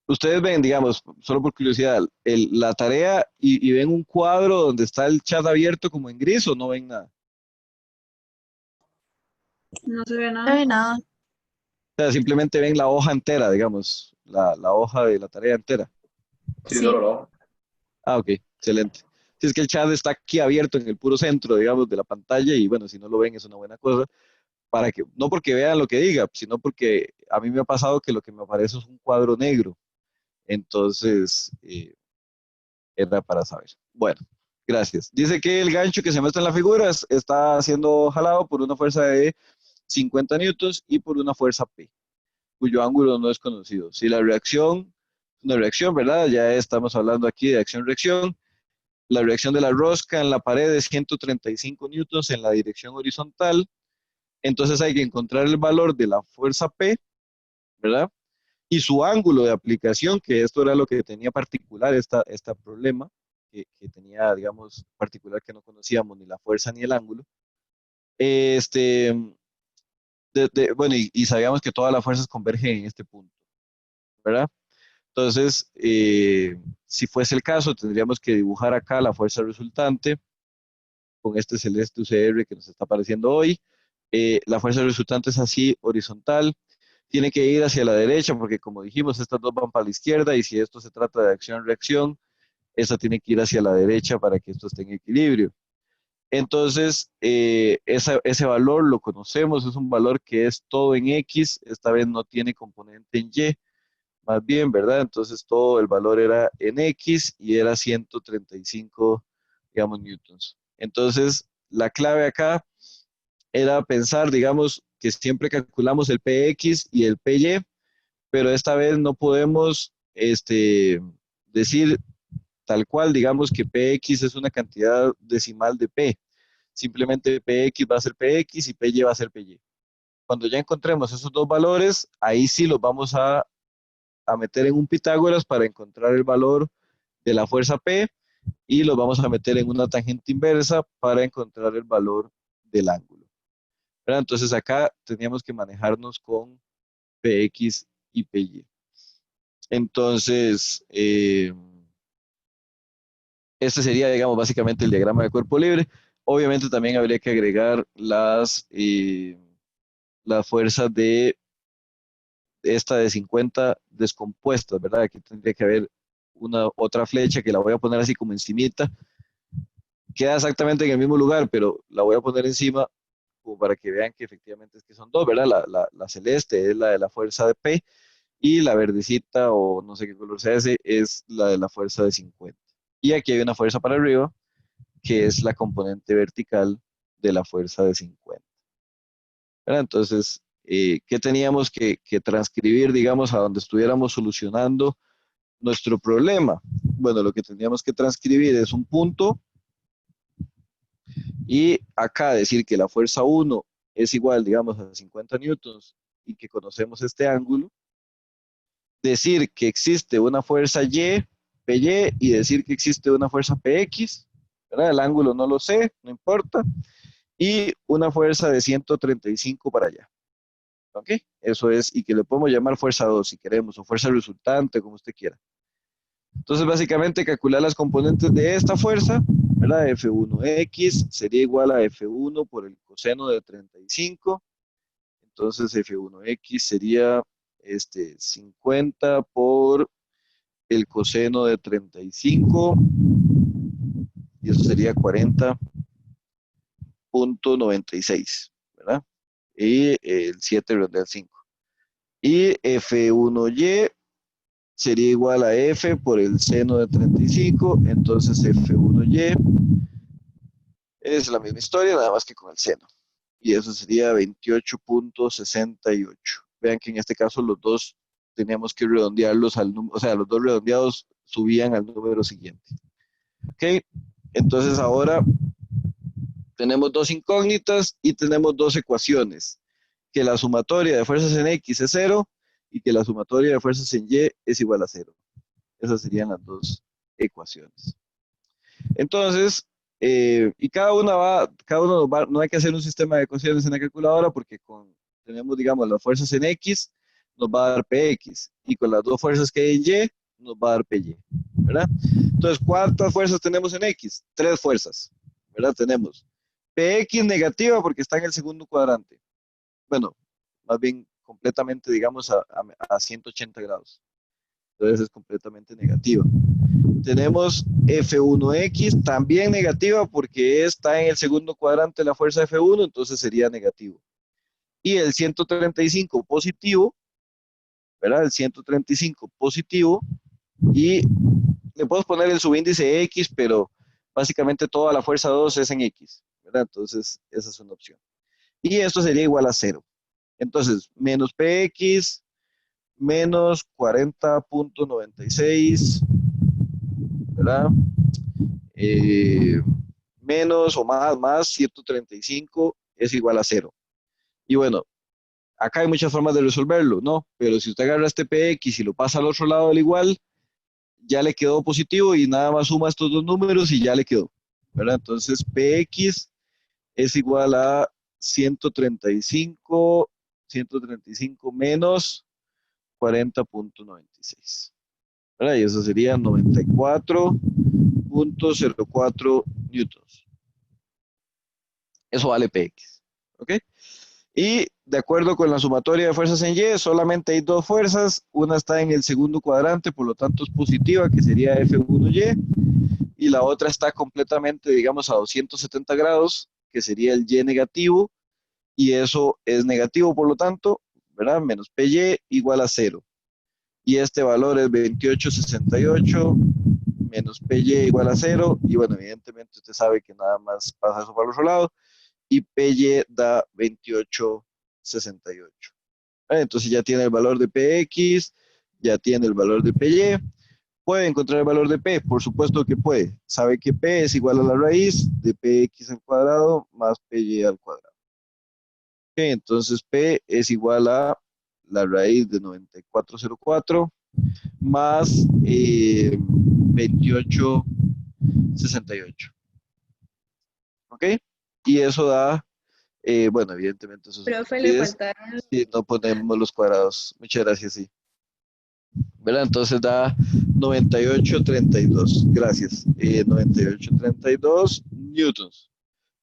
ustedes ven, digamos, solo por curiosidad, la tarea y ven un cuadro donde está el chat abierto como en gris o no ven nada. No se ve No nada. ve nada. O sea, simplemente ven la hoja entera, digamos, la hoja de la tarea entera. Sí, solo lo. Ah, ok, excelente. Si es que el chat está aquí abierto en el puro centro, digamos, de la pantalla y bueno, si no lo ven es una buena cosa, para que, no porque vean lo que diga, sino porque a mí me ha pasado que lo que me aparece es un cuadro negro. Entonces, era para saber. Bueno, gracias. Dice que el gancho que se muestra en la figura está siendo jalado por una fuerza de 50 newtons y por una fuerza P, cuyo ángulo no es conocido. Si la reacción, una reacción, ¿verdad? Ya estamos hablando aquí de acción-reacción. La reacción de la rosca en la pared es 135 newtons en la dirección horizontal. Entonces hay que encontrar el valor de la fuerza P, ¿verdad? Y su ángulo de aplicación, que esto era lo que tenía particular esta problema, que tenía, digamos, particular que no conocíamos ni la fuerza ni el ángulo. Este, bueno, y sabíamos que todas las fuerzas convergen en este punto, ¿verdad? Entonces, si fuese el caso, tendríamos que dibujar acá la fuerza resultante con este celeste UCR que nos está apareciendo hoy. La fuerza resultante es así, horizontal. Tiene que ir hacia la derecha porque, como dijimos, estas dos van para la izquierda y si esto se trata de acción-reacción, esta tiene que ir hacia la derecha para que esto esté en equilibrio. Entonces, ese valor lo conocemos, es un valor que es todo en X, esta vez no tiene componente en Y, más bien, ¿verdad? Entonces todo el valor era en X y era 135, digamos, newtons. Entonces, la clave acá era pensar, digamos, que siempre calculamos el PX y el PY, pero esta vez no podemos decir tal cual, digamos que PX es una cantidad decimal de P, simplemente PX va a ser PX y PY va a ser PY. Cuando ya encontremos esos dos valores, ahí sí los vamos a meter en un Pitágoras para encontrar el valor de la fuerza P y los vamos a meter en una tangente inversa para encontrar el valor del ángulo. ¿Verdad? Entonces acá teníamos que manejarnos con PX y PY. Entonces, este sería, digamos, básicamente el diagrama de cuerpo libre. Obviamente también habría que agregar las fuerzas de esta de 50 descompuestas, ¿verdad? Aquí tendría que haber una otra flecha que la voy a poner así como encimita. Queda exactamente en el mismo lugar, pero la voy a poner encima como para que vean que efectivamente es que son dos, ¿verdad? La celeste es la de la fuerza de P y la verdecita o no sé qué color sea ese es la de la fuerza de 50. Y aquí hay una fuerza para arriba que es la componente vertical de la fuerza de 50. ¿Verdad? Entonces, ¿qué teníamos que transcribir, digamos, a donde estuviéramos solucionando nuestro problema? Bueno, lo que teníamos que transcribir es un punto y acá decir que la fuerza 1 es igual, digamos, a 50 newtons y que conocemos este ángulo. Decir que existe una fuerza Y, PY, y decir que existe una fuerza PX, ¿verdad? El ángulo no lo sé, no importa. Y una fuerza de 135 para allá. ¿Ok? Eso es, y que le podemos llamar fuerza 2 si queremos, o fuerza resultante, como usted quiera. Entonces, básicamente, calcular las componentes de esta fuerza, ¿verdad? F1X sería igual a F1 por el coseno de 35. Entonces, F1X sería 50 por el coseno de 35, y eso sería 40.96, ¿verdad? Y el 7 redondea al 5. Y F1Y sería igual a F por el seno de 35, entonces F1Y es la misma historia, nada más que con el seno. Y eso sería 28.68. Vean que en este caso los dos teníamos que redondearlos al número, o sea, los dos redondeados subían al número siguiente. ¿Ok? Entonces ahora tenemos dos incógnitas y tenemos dos ecuaciones. Que la sumatoria de fuerzas en X es 0 y que la sumatoria de fuerzas en Y es igual a 0. Esas serían las dos ecuaciones. Entonces, y cada uno no hay que hacer un sistema de ecuaciones en la calculadora porque tenemos, digamos, las fuerzas en X, nos va a dar PX, y con las dos fuerzas que hay en Y, nos va a dar PY, ¿verdad? Entonces, ¿cuántas fuerzas tenemos en X? Tres fuerzas, ¿verdad? Tenemos PX negativa porque está en el segundo cuadrante. Bueno, más bien completamente, digamos, a 180 grados. Entonces es completamente negativa. Tenemos F1X también negativa porque está en el segundo cuadrante de la fuerza F1, entonces sería negativo. Y el 135 positivo, ¿verdad? El 135 positivo, y le podemos poner el subíndice X, pero básicamente toda la fuerza 2 es en X, ¿verdad? Entonces esa es una opción. Y esto sería igual a 0. Entonces, menos PX menos 40.96, ¿verdad? Eh, menos o más 135 es igual a 0. Y bueno, acá hay muchas formas de resolverlo, ¿no? Pero si usted agarra este PX y lo pasa al otro lado del igual, ya le quedó positivo y nada más suma estos dos números y ya le quedó, ¿verdad? Entonces PX es igual a 135 menos 40.96. ¿Verdad? Y eso sería 94.04 newtons. Eso vale PX. ¿Ok? Y de acuerdo con la sumatoria de fuerzas en Y, solamente hay dos fuerzas. Una está en el segundo cuadrante, por lo tanto es positiva, que sería F1Y. Y la otra está completamente, digamos, a 270 grados, que sería el Y negativo. Y eso es negativo, por lo tanto, ¿verdad? Menos PY igual a 0. Y este valor es 28.68 menos PY igual a 0, y bueno, evidentemente usted sabe que nada más pasa eso para el otro lado, y PY da 28.68. Entonces ya tiene el valor de PX, ya tiene el valor de PY, ¿Puede encontrar el valor de P? Por supuesto que puede. Sabe que P es igual a la raíz de PX al cuadrado más PY al cuadrado. Ok, entonces P es igual a la raíz de 9404 más 2868. ¿Ok? Y eso da, bueno, evidentemente eso se Profe, le divide faltaron. si no ponemos los cuadrados. Muchas gracias, sí. ¿Verdad? Entonces da 9832. Gracias. 9832 newtons.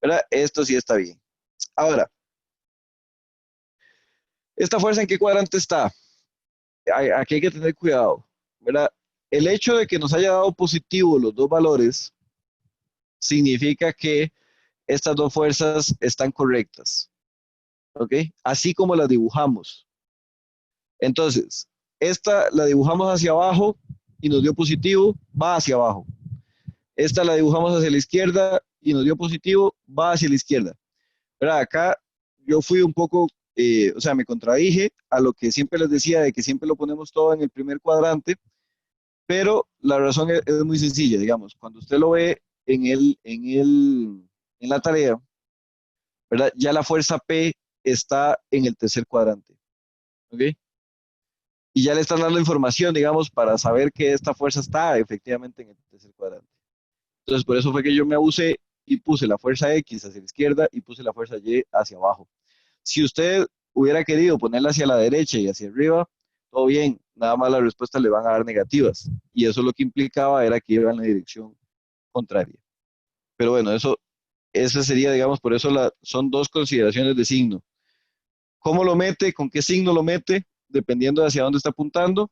¿Verdad? Esto sí está bien. Ahora, ¿esta fuerza en qué cuadrante está? Aquí hay que tener cuidado. ¿Verdad? El hecho de que nos haya dado positivo los dos valores significa que estas dos fuerzas están correctas. ¿Ok? Así como las dibujamos. Entonces, esta la dibujamos hacia abajo y nos dio positivo, va hacia abajo. Esta la dibujamos hacia la izquierda y nos dio positivo, va hacia la izquierda. ¿Verdad? Acá yo fui un poco, o sea, me contradije a lo que siempre les decía de que siempre lo ponemos todo en el primer cuadrante, pero la razón es muy sencilla, digamos, cuando usted lo ve en la tarea, ¿verdad? Ya la fuerza P está en el tercer cuadrante, ¿ok? Y ya le están dando información, digamos, para saber que esta fuerza está efectivamente en el tercer cuadrante. Entonces, por eso fue que yo me abusé y puse la fuerza X hacia la izquierda y puse la fuerza Y hacia abajo. Si usted hubiera querido ponerla hacia la derecha y hacia arriba, todo bien, nada más las respuestas le van a dar negativas. Y eso lo que implicaba era que iba en la dirección contraria. Pero bueno, eso sería, digamos, por eso son dos consideraciones de signo. ¿Cómo lo mete? ¿Con qué signo lo mete? Dependiendo de hacia dónde está apuntando,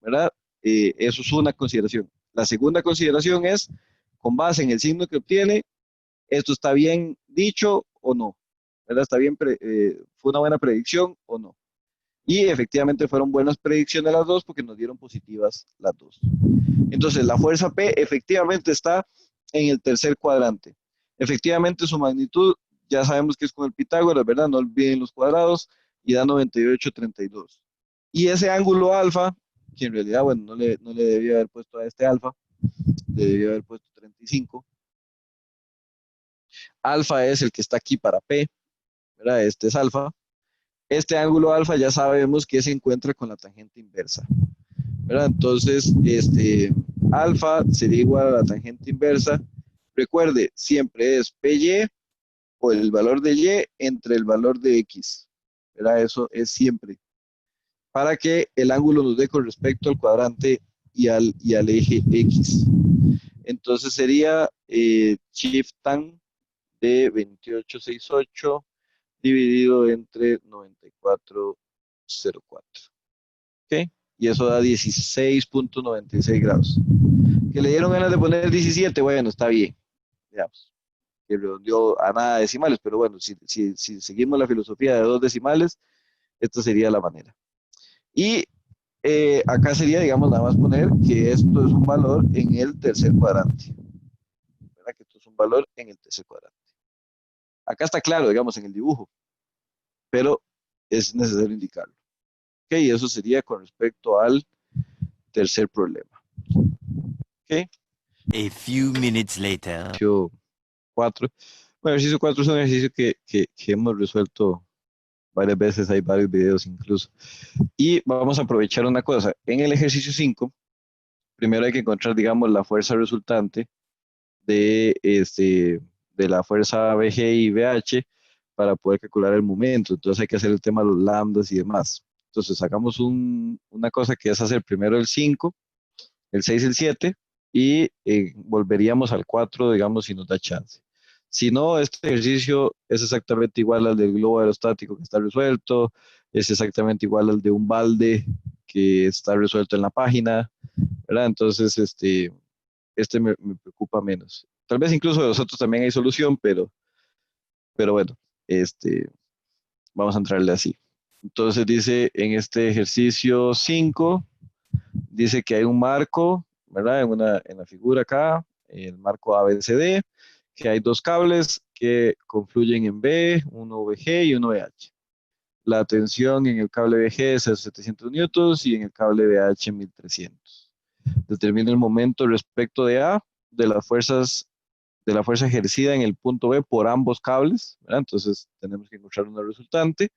¿verdad? Eso es una consideración. La segunda consideración es, con base en el signo que obtiene, ¿esto está bien dicho o no? ¿Verdad? ¿Está bien, fue una buena predicción o no? Y efectivamente fueron buenas predicciones las dos porque nos dieron positivas las dos. Entonces, la fuerza P efectivamente está en el tercer cuadrante. Efectivamente, su magnitud, ya sabemos que es con el Pitágoras, ¿verdad? No olviden los cuadrados y da 98,32. Y ese ángulo alfa, que en realidad, bueno, no le debía haber puesto a este alfa, le debía haber puesto 35. Alfa es el que está aquí para P, ¿verdad? Este es alfa. Este ángulo alfa ya sabemos que se encuentra con la tangente inversa, ¿verdad? Entonces, alfa sería igual a la tangente inversa. Recuerde, siempre es PY o el valor de Y entre el valor de X, ¿verdad? Eso es siempre. Para que el ángulo nos dé con respecto al cuadrante y al eje X. Entonces sería shift tan de 2868 dividido entre 9404. ¿Ok? Y eso da 16,96 grados. ¿Que le dieron ganas de poner 17? Bueno, está bien, digamos. Que redondeó a nada decimales, pero bueno, si seguimos la filosofía de dos decimales, esta sería la manera. Y acá sería, digamos, nada más poner que esto es un valor en el tercer cuadrante. ¿Verdad? Que esto es un valor en el tercer cuadrante. Acá está claro, digamos, en el dibujo, pero es necesario indicarlo. Ok, y eso sería con respecto al tercer problema. Ok. A few minutes later. Ejercicio 4. Bueno, ejercicio 4 es un ejercicio que hemos resuelto varias veces, hay varios videos incluso. Y vamos a aprovechar una cosa. En el ejercicio 5, primero hay que encontrar, digamos, la fuerza resultante de la fuerza BG y BH para poder calcular el momento. Entonces hay que hacer el tema de los lambdas y demás. Entonces sacamos una cosa que es hacer primero el 5, el 6, el 7 y volveríamos al 4, digamos, si nos da chance. Si no, este ejercicio es exactamente igual al del globo aerostático que está resuelto, es exactamente igual al de un balde que está resuelto en la página, ¿verdad? Entonces, me preocupa menos. Tal vez incluso de los otros también hay solución, pero bueno, vamos a entrarle así. Entonces dice en este ejercicio 5, dice que hay un marco, ¿verdad? En la figura acá, el marco ABCD, que hay dos cables que confluyen en B, uno VG y uno VH. La tensión en el cable VG es 700 newtons y en el cable VH 1300. determina el momento respecto de A, de las fuerzas, de la fuerza ejercida en el punto B por ambos cables, ¿verdad? Entonces tenemos que encontrar una resultante.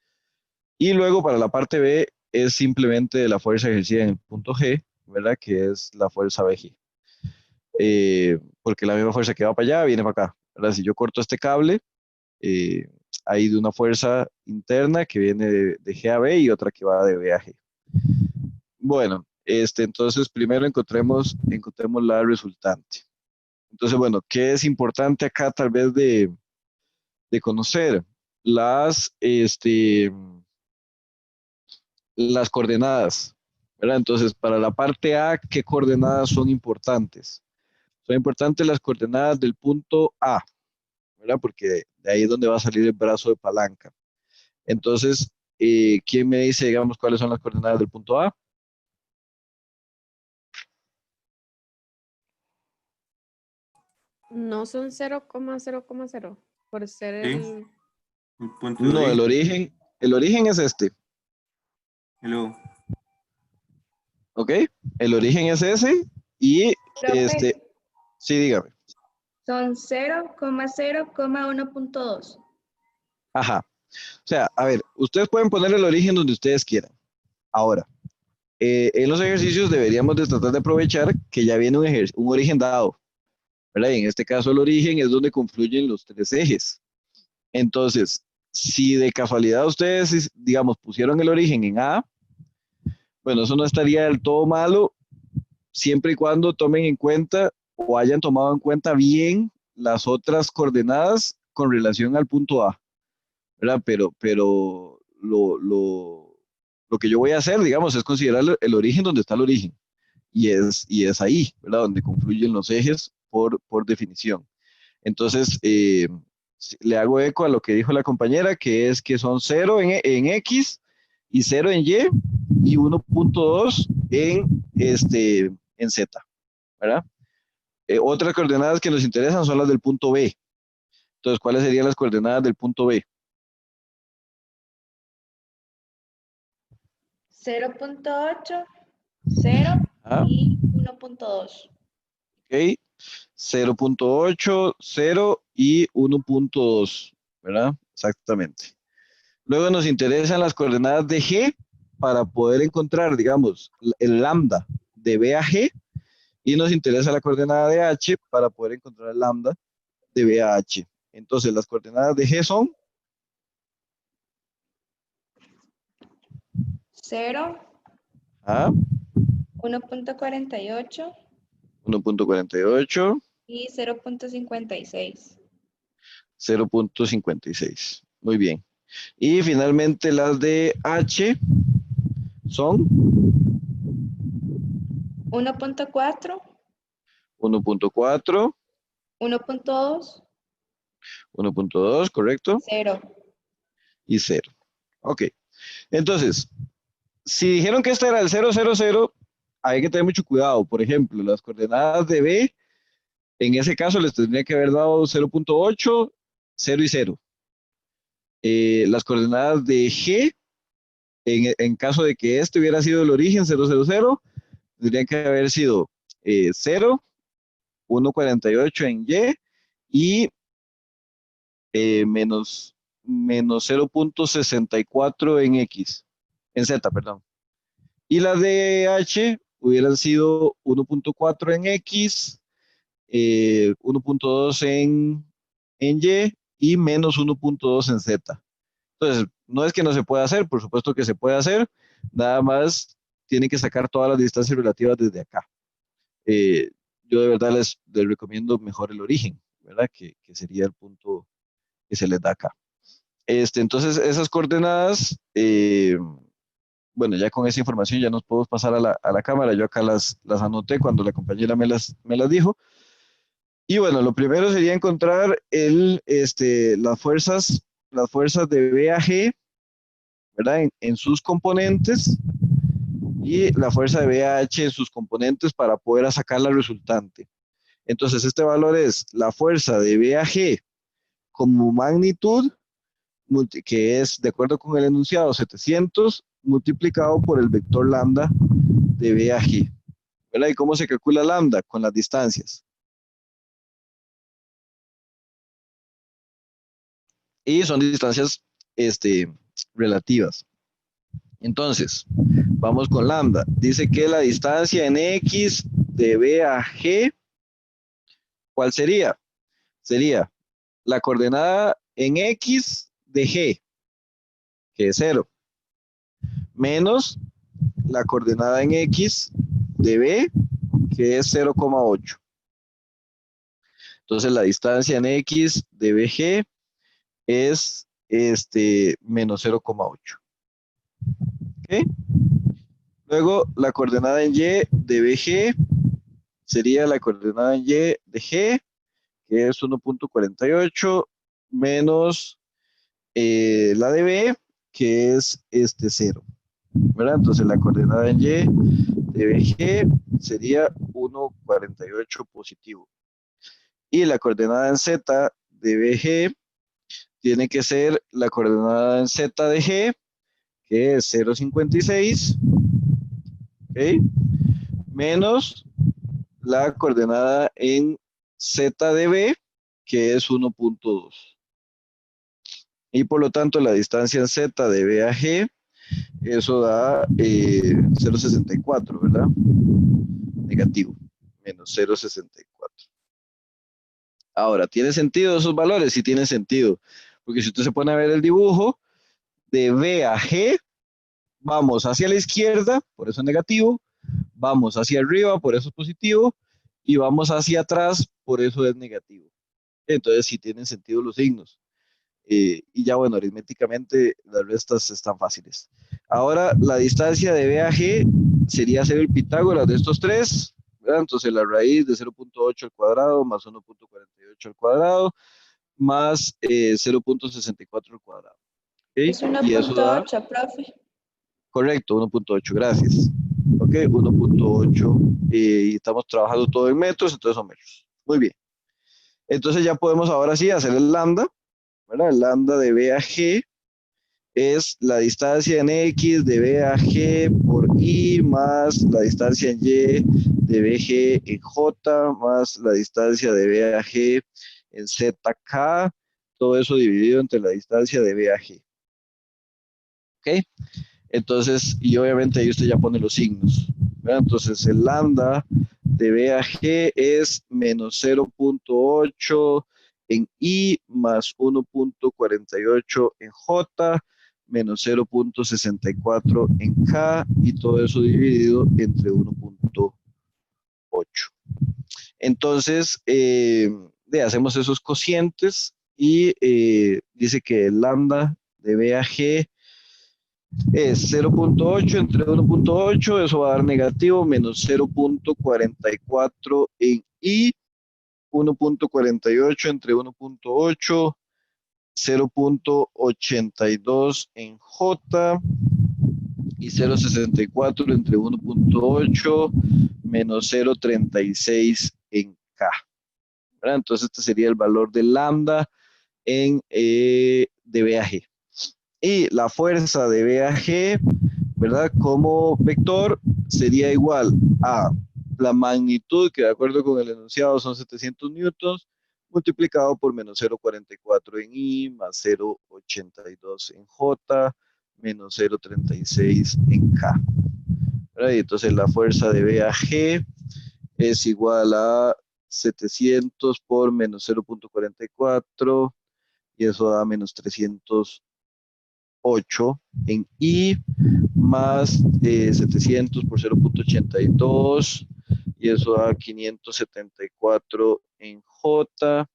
Y luego para la parte B es simplemente la fuerza ejercida en el punto G, ¿verdad? Que es la fuerza BG. Porque la misma fuerza que va para allá viene para acá, ¿verdad? Si yo corto este cable, eh, hay de una fuerza interna que viene de G a B y otra que va de B a G. Bueno, entonces primero encontremos la resultante. Entonces, bueno, ¿qué es importante acá tal vez de conocer? Las coordenadas, ¿verdad? Entonces, para la parte A, ¿qué coordenadas son importantes? Son importantes las coordenadas del punto A, ¿verdad? Porque de ahí es donde va a salir el brazo de palanca. Entonces, ¿quién me dice, digamos, cuáles son las coordenadas del punto A? No son 0,0,0 por ser Sí. el... El punto No, D. el origen es este, Y luego, ¿ok? El origen es ese y Profe, sí, dígame. son 0,0,1.2. Ajá. O sea, a ver, ustedes pueden poner el origen donde ustedes quieran. Ahora, en los ejercicios deberíamos de tratar de aprovechar que ya viene un origen dado, ¿verdad? Y en este caso el origen es donde confluyen los tres ejes. Entonces, si de casualidad ustedes, digamos, pusieron el origen en A, bueno, eso no estaría del todo malo, siempre y cuando tomen en cuenta o hayan tomado en cuenta bien las otras coordenadas con relación al punto A, ¿verdad? Pero lo que yo voy a hacer, digamos, es considerar el origen donde está el origen. Y es ahí, ¿verdad? Donde confluyen los ejes por definición. Entonces, le hago eco a lo que dijo la compañera, que es que son 0 en X y 0 en Y 1.2 en Z, ¿verdad? Otras coordenadas que nos interesan son las del punto B. Entonces, ¿cuáles serían las coordenadas del punto B? 0.8, 0 ¿Ah? y 1.2. Ok, 0.8, 0 y 1.2, ¿verdad? Exactamente. Luego nos interesan las coordenadas de G para poder encontrar, digamos, el lambda de B a G y nos interesa la coordenada de H para poder encontrar el lambda de B a H. Entonces, las coordenadas de G son 0, A, 1.48 1.48, y 0.56. 0.56. Muy bien. Y finalmente las de H son 1.4, 1.4, 1.2, 1.2, ¿correcto? 0. Y 0. Ok. Entonces, si dijeron que este era el 000, hay que tener mucho cuidado. Por ejemplo, las coordenadas de B, en ese caso les tendría que haber dado 0.8, 0 y 0. Las coordenadas de G, en caso de que este hubiera sido el origen 000, tendrían que haber sido 0, 1.48 en Y y menos 0.64 en X, en Z, perdón. Y las de H hubieran sido 1.4 en X, 1.2 en y menos 1.2 en Z. Entonces, no es que no se pueda hacer, por supuesto que se puede hacer, nada más tienen que sacar todas las distancias relativas desde acá. Yo de verdad les recomiendo mejor el origen, ¿verdad? Que sería el punto que se les da acá. Entonces, esas coordenadas, bueno, ya con esa información ya nos podemos pasar a la cámara. Yo acá las anoté cuando la compañera me las dijo. Y bueno, lo primero sería encontrar las fuerzas de B a G, ¿verdad? En sus componentes y la fuerza de B a H en sus componentes para poder sacar la resultante. Entonces, este valor es la fuerza de B a G como magnitud, que es, de acuerdo con el enunciado, 700 multiplicado por el vector lambda de B a G, ¿verdad? ¿Y cómo se calcula lambda? Con las distancias. Y son distancias relativas. Entonces, vamos con lambda. Dice que la distancia en X de B a G, ¿cuál sería? Sería la coordenada en X de G, que es 0, menos la coordenada en X de B, que es 0,8. Entonces, la distancia en X de BG es menos 0,8. ¿Ok? Luego, la coordenada en Y de BG sería la coordenada en Y de G, que es 1,48, menos la de B, que es 0. ¿Verdad? Entonces, la coordenada en Y de BG sería 1,48 positivo. Y la coordenada en Z de BG tiene que ser la coordenada en Z de G, que es 0,56, ¿ok? Menos la coordenada en Z de B, que es 1,2. Y por lo tanto, la distancia en Z de B a G, eso da 0,64, ¿verdad? Negativo, menos 0,64. Ahora, ¿tiene sentido esos valores? Sí tiene sentido, porque si usted se pone a ver el dibujo, de B a G, vamos hacia la izquierda, por eso es negativo, vamos hacia arriba, por eso es positivo, y vamos hacia atrás, por eso es negativo. Entonces sí tienen sentido los signos. Y ya bueno, aritméticamente las restas están fáciles. Ahora la distancia de B a G sería hacer el Pitágoras de estos tres, ¿verdad? Entonces la raíz de 0,8 al cuadrado más 1,48 al cuadrado más 0,64 al cuadrado. ¿Ok? Es Y eso da, 1,8, profe. correcto, 1,8, gracias. Ok, 1,8 y estamos trabajando todo en metros, entonces son metros. Muy bien. Entonces ya podemos ahora sí hacer el lambda, ¿verdad? El lambda de B a G es la distancia en X de B a G por I más la distancia en Y de BG en J más la distancia de B a G en ZK, todo eso dividido entre la distancia de B a G. ¿Ok? Entonces, y obviamente ahí usted ya pone los signos, ¿verdad? Entonces el lambda de B a G es menos 0,8 en I más 1,48 en J menos 0,64 en K y todo eso dividido entre 1,8. Entonces, hacemos esos cocientes y dice que el lambda de B a G es 0,8 entre 1,8, eso va a dar negativo, menos 0,44 en I, 1,48 entre 1,8, 0,82 en J y 0,64 entre 1,8 menos 0,36 en K. ¿Verdad? Entonces este sería el valor de lambda en de B a G. Y la fuerza de B a G, ¿verdad? Como vector sería igual a la magnitud, que de acuerdo con el enunciado son 700 newtons, multiplicado por menos 0,44 en I, más 0,82 en J, menos 0,36 en K. ¿Verdad? Y entonces la fuerza de B a G es igual a 700 por menos 0,44 y eso da menos 308 en I más 700 por 0,82 y eso da 574 en J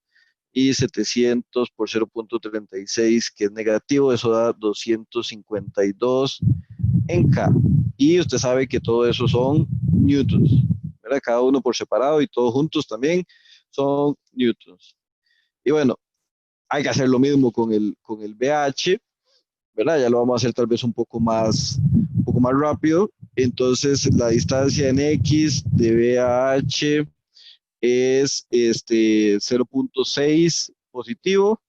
y 700 por 0,36 que es negativo, eso da 252 en K. Y usted sabe que todo eso son newtons, ¿verdad? Cada uno por separado y todos juntos también son newtons. Y bueno, hay que hacer lo mismo con el BH, ¿verdad? Ya lo vamos a hacer tal vez un poco más rápido. Entonces, la distancia en X de B a H es 0,6 positivo,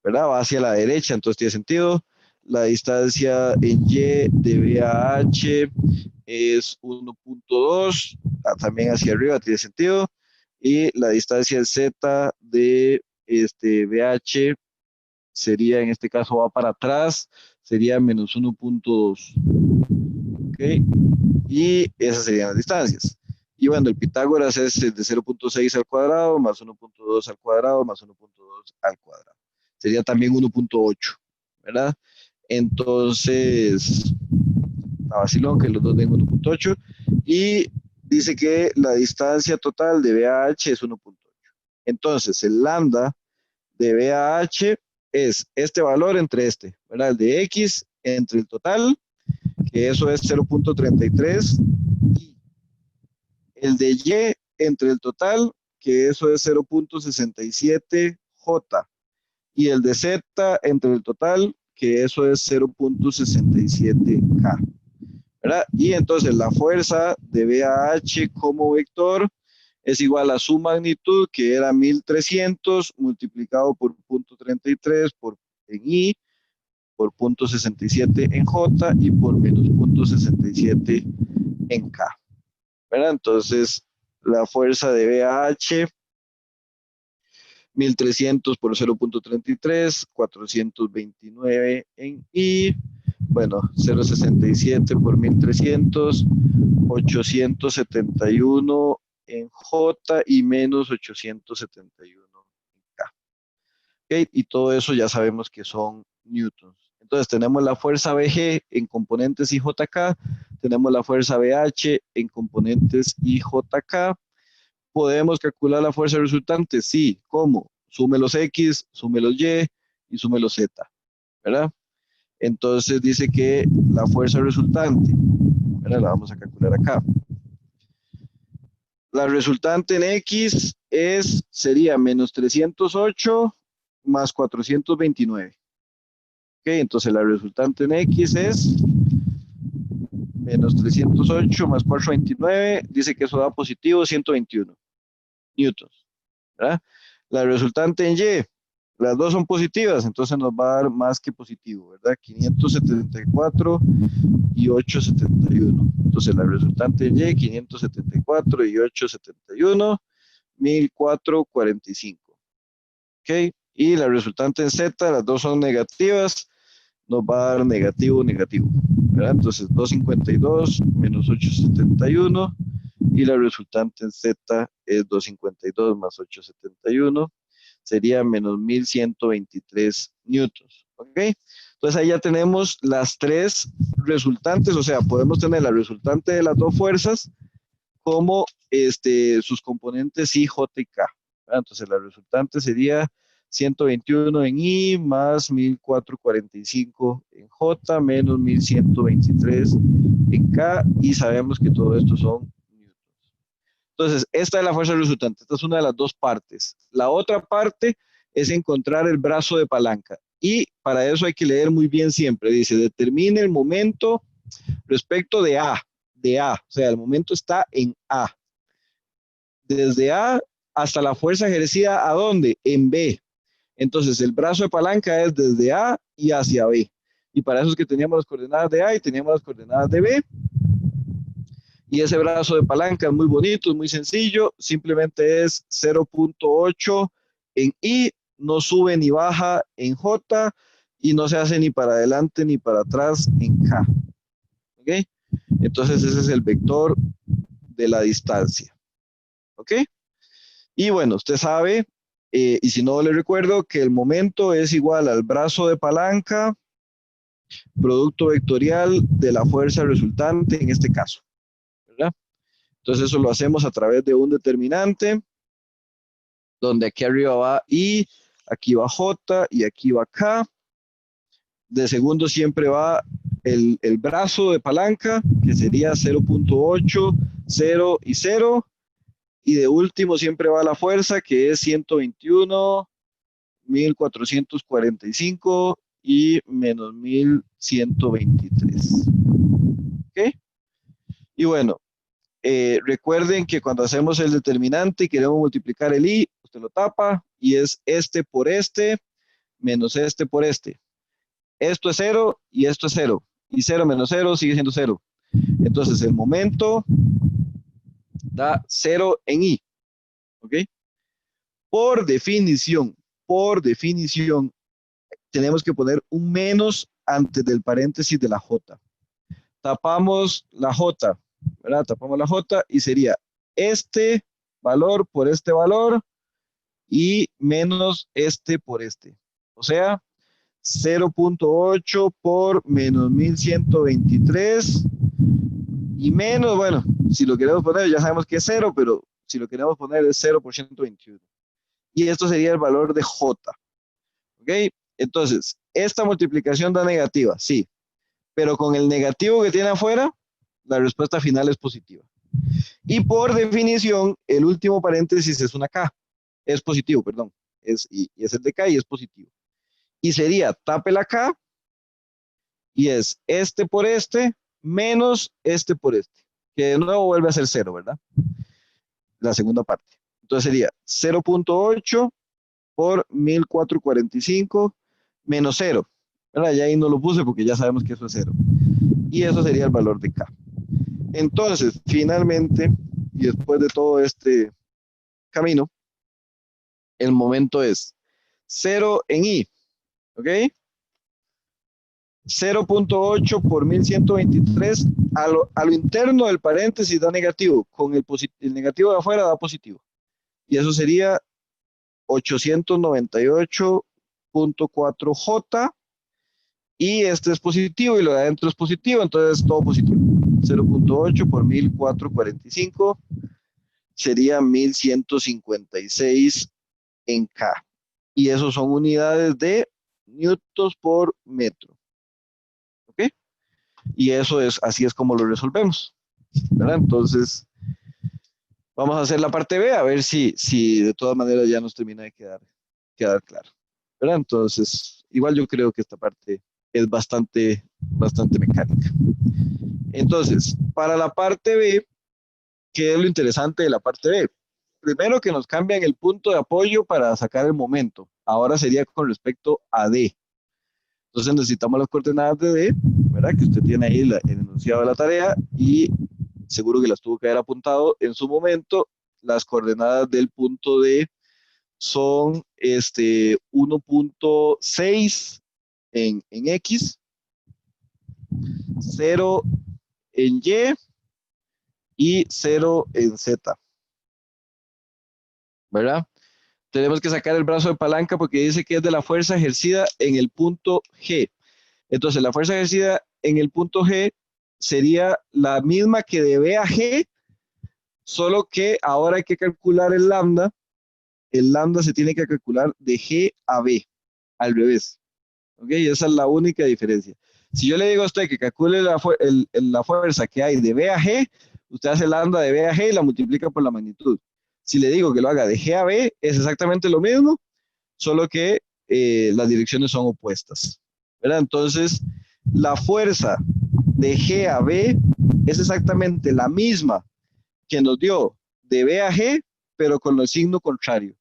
¿verdad? Va hacia la derecha, entonces tiene sentido. La distancia en Y de BAH es 1.2, también hacia arriba tiene sentido. Y la distancia en Z de BH sería, en este caso va para atrás, sería menos 1.2. ¿Ok? Y esas serían las distancias. Y bueno, el Pitágoras es de 0.6 al cuadrado más 1.2 al cuadrado más 1.2 al cuadrado. Sería también 1.8, ¿verdad? Entonces, a vacilón que los dos den 1.8 y dice que la distancia total de BAH es 1.8. Entonces, el lambda de BAH es este valor entre este, ¿verdad? El de X entre el total, que eso es 0.33, y el de Y entre el total, que eso es 0.67 J, y el de Z entre el total, que eso es 0.67 K, ¿verdad? Y entonces la fuerza de BAH como vector es igual a su magnitud, que era 1300 multiplicado por 0.33 en I, por 0.67 en J y por menos 0.67 en K, ¿verdad? Entonces, la fuerza de BAH, 1300 por 0.33, 429 en I, bueno, 0.67 por 1300, 871 en J y menos 871 en K. ¿Okay? Y todo eso ya sabemos que son newtons. Entonces tenemos la fuerza BG en componentes IJK, tenemos la fuerza BH en componentes IJK. ¿Podemos calcular la fuerza resultante? Sí. ¿Cómo? Sume los X, sume los Y y sume los Z, ¿verdad? Entonces dice que la fuerza resultante, ¿verdad? La vamos a calcular acá. La resultante en X sería menos 308 más 429. Ok, entonces la resultante en X es menos 308 más 429, dice que eso da positivo 121 newtons, ¿verdad? La resultante en Y, las dos son positivas, entonces nos va a dar más que positivo, ¿verdad? 574 y 871. Entonces la resultante en Y, 574 y 871, 1445. ¿Ok? Y la resultante en Z, las dos son negativas, nos va a dar negativo, negativo, ¿verdad? Entonces 252 menos 871 y la resultante en Z es 252 más 871, sería menos 1123 newtons, ¿ok? Entonces ahí ya tenemos las tres resultantes, o sea, podemos tener la resultante de las dos fuerzas como sus componentes I, J y K, ¿verdad? Entonces la resultante sería 121 en I más 1445 en J menos 1123 en K y sabemos que todo esto son newtons. Entonces, esta es la fuerza resultante, esta es una de las dos partes. La otra parte es encontrar el brazo de palanca y para eso hay que leer muy bien siempre. Dice, determine el momento respecto de A, o sea, el momento está en A. Desde A hasta la fuerza ejercida, ¿a dónde? En B. Entonces, el brazo de palanca es desde A y hacia B. Y para eso es que teníamos las coordenadas de A y teníamos las coordenadas de B. Y ese brazo de palanca es muy bonito, es muy sencillo. Simplemente es 0.8 en I, no sube ni baja en J y no se hace ni para adelante ni para atrás en K. ¿Ok? Entonces, ese es el vector de la distancia. ¿Ok? Y bueno, usted sabe, y si no le recuerdo, que el momento es igual al brazo de palanca, producto vectorial de la fuerza resultante en este caso, ¿verdad? Entonces eso lo hacemos a través de un determinante, donde aquí arriba va I, aquí va J y aquí va K. De segundo siempre va el brazo de palanca, que sería 0.8, 0 y 0. Y de último siempre va la fuerza, que es 121, 1445 y menos 1123. ¿Ok? Y bueno, recuerden que cuando hacemos el determinante y queremos multiplicar el I, usted lo tapa y es este por este menos este por este. Esto es 0 y esto es 0. Y 0 menos 0 sigue siendo 0. Entonces el momento da 0 en I. ¿Ok? Por definición, tenemos que poner un menos antes del paréntesis de la J. Tapamos la J, ¿verdad? Tapamos la J y sería este valor por este valor y menos este por este. O sea, 0.8 por menos 1123 y menos, bueno, si lo queremos poner, ya sabemos que es 0, pero si lo queremos poner es 0 por 121. Y esto sería el valor de J. ¿Ok? Entonces, esta multiplicación da negativa, sí, pero con el negativo que tiene afuera, la respuesta final es positiva. Y por definición, el último paréntesis es una K, es positivo, perdón, y es el de K y es positivo. Y sería, tape la K, y es este por este, menos este por este, que de nuevo vuelve a ser 0, ¿verdad? La segunda parte. Entonces sería 0.8 por 1445 menos 0. ¿Verdad? Ya ahí no lo puse porque ya sabemos que eso es 0. Y eso sería el valor de K. Entonces, finalmente, y después de todo este camino, el momento es 0 en I. ¿Ok? 0.8 por 1123 a lo interno del paréntesis da negativo, con el negativo de afuera da positivo. Y eso sería 898.4J y este es positivo y lo de adentro es positivo, entonces todo positivo. 0.8 por 1445 sería 1156 en K. Y eso son unidades de newtons por metro. ¿Ok? Y eso es, así es como lo resolvemos. ¿Verdad? Entonces, vamos a hacer la parte B, a ver si de todas maneras ya nos termina de quedar claro. ¿Verdad? Entonces, igual yo creo que esta parte es bastante mecánica. Entonces, para la parte B, ¿qué es lo interesante de la parte B? Primero que nos cambian el punto de apoyo para sacar el momento. Ahora sería con respecto a D. Entonces necesitamos las coordenadas de D, ¿verdad? Que usted tiene ahí el enunciado de la tarea y seguro que las tuvo que haber apuntado en su momento. Las coordenadas del punto D son 1.6 en X, 0 en Y 0 en Z, ¿verdad? Tenemos que sacar el brazo de palanca porque dice que es de la fuerza ejercida en el punto G. Entonces, la fuerza ejercida en el punto G sería la misma que de B a G, solo que ahora hay que calcular el lambda. El lambda se tiene que calcular de G a B, al revés. ¿Ok? Esa es la única diferencia. Si yo le digo a usted que calcule la fuerza que hay de B a G, usted hace lambda de B a G y la multiplica por la magnitud. Si le digo que lo haga de G a B, es exactamente lo mismo, solo que las direcciones son opuestas. ¿Verdad? Entonces, la fuerza de G a B es exactamente la misma que nos dio de B a G, pero con el signo contrario.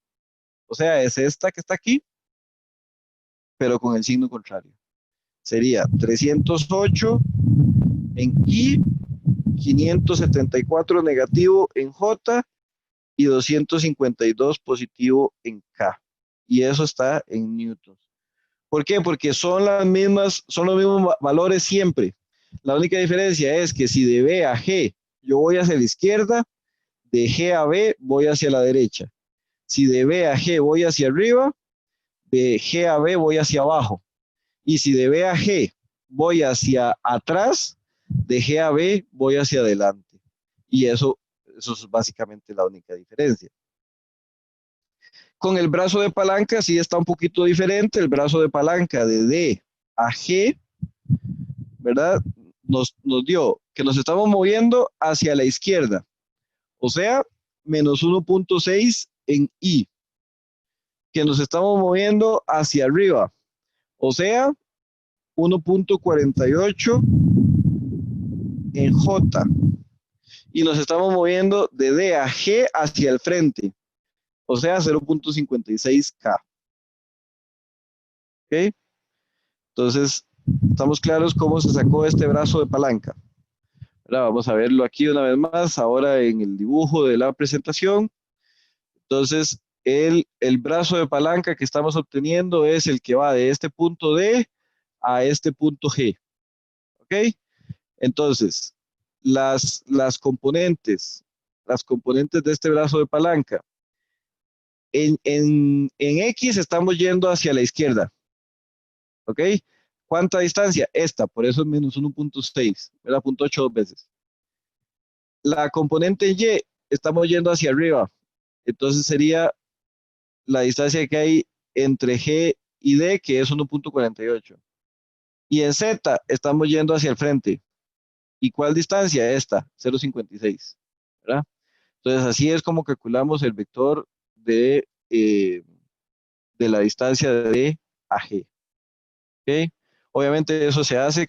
O sea, es esta que está aquí, pero con el signo contrario. Sería 308 en I, 574 negativo en J y 252 positivo en K. Y eso está en newtons. ¿Por qué? Porque son los mismos valores siempre. La única diferencia es que si de B a G yo voy hacia la izquierda, de G a B voy hacia la derecha. Si de B a G voy hacia arriba, de G a B voy hacia abajo. Y si de B a G voy hacia atrás, de G a B voy hacia adelante. Y eso es básicamente la única diferencia. Con el brazo de palanca sí está un poquito diferente. El brazo de palanca de D a G, ¿verdad? Nos dio que nos estamos moviendo hacia la izquierda. O sea, menos 1.6 en I. Que nos estamos moviendo hacia arriba. O sea, 1.48 en J. Y nos estamos moviendo de D a G hacia el frente. O sea, 0.56K. ¿Ok? Entonces, ¿Estamos claros cómo se sacó este brazo de palanca? Ahora vamos a verlo aquí una vez más, ahora en el dibujo de la presentación. Entonces, el brazo de palanca que estamos obteniendo es el que va de este punto D a este punto G. ¿Ok? Entonces, las componentes de este brazo de palanca, en X estamos yendo hacia la izquierda. ¿Ok? ¿Cuánta distancia? Esta, por eso es menos 1.6, ¿verdad? 0.8 dos veces. La componente en Y, estamos yendo hacia arriba. Entonces sería la distancia que hay entre G y D, que es 1.48. Y en Z, estamos yendo hacia el frente. ¿Y cuál distancia? Esta, 0.56. ¿Verdad? Entonces así es como calculamos el vector de la distancia de D a G. ¿Ok? Obviamente eso se hace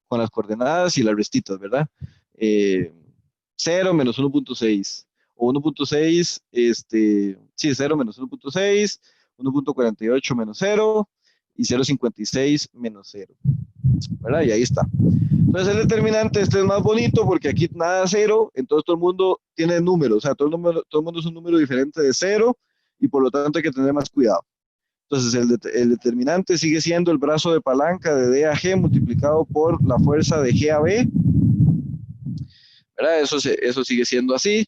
con las coordenadas y las restitas, ¿verdad? 0 menos 1.6 o 1.6, sí, 0 menos 1.6, 1.48 menos 0 y 0.56 menos 0, ¿verdad? Y ahí está. Entonces el determinante este es más bonito porque aquí nada 0, entonces todo el mundo tiene números, o sea, todo el mundo es un número diferente de 0 y por lo tanto hay que tener más cuidado. Entonces, el determinante sigue siendo el brazo de palanca de D a G multiplicado por la fuerza de G a B, ¿verdad? Eso sigue siendo así.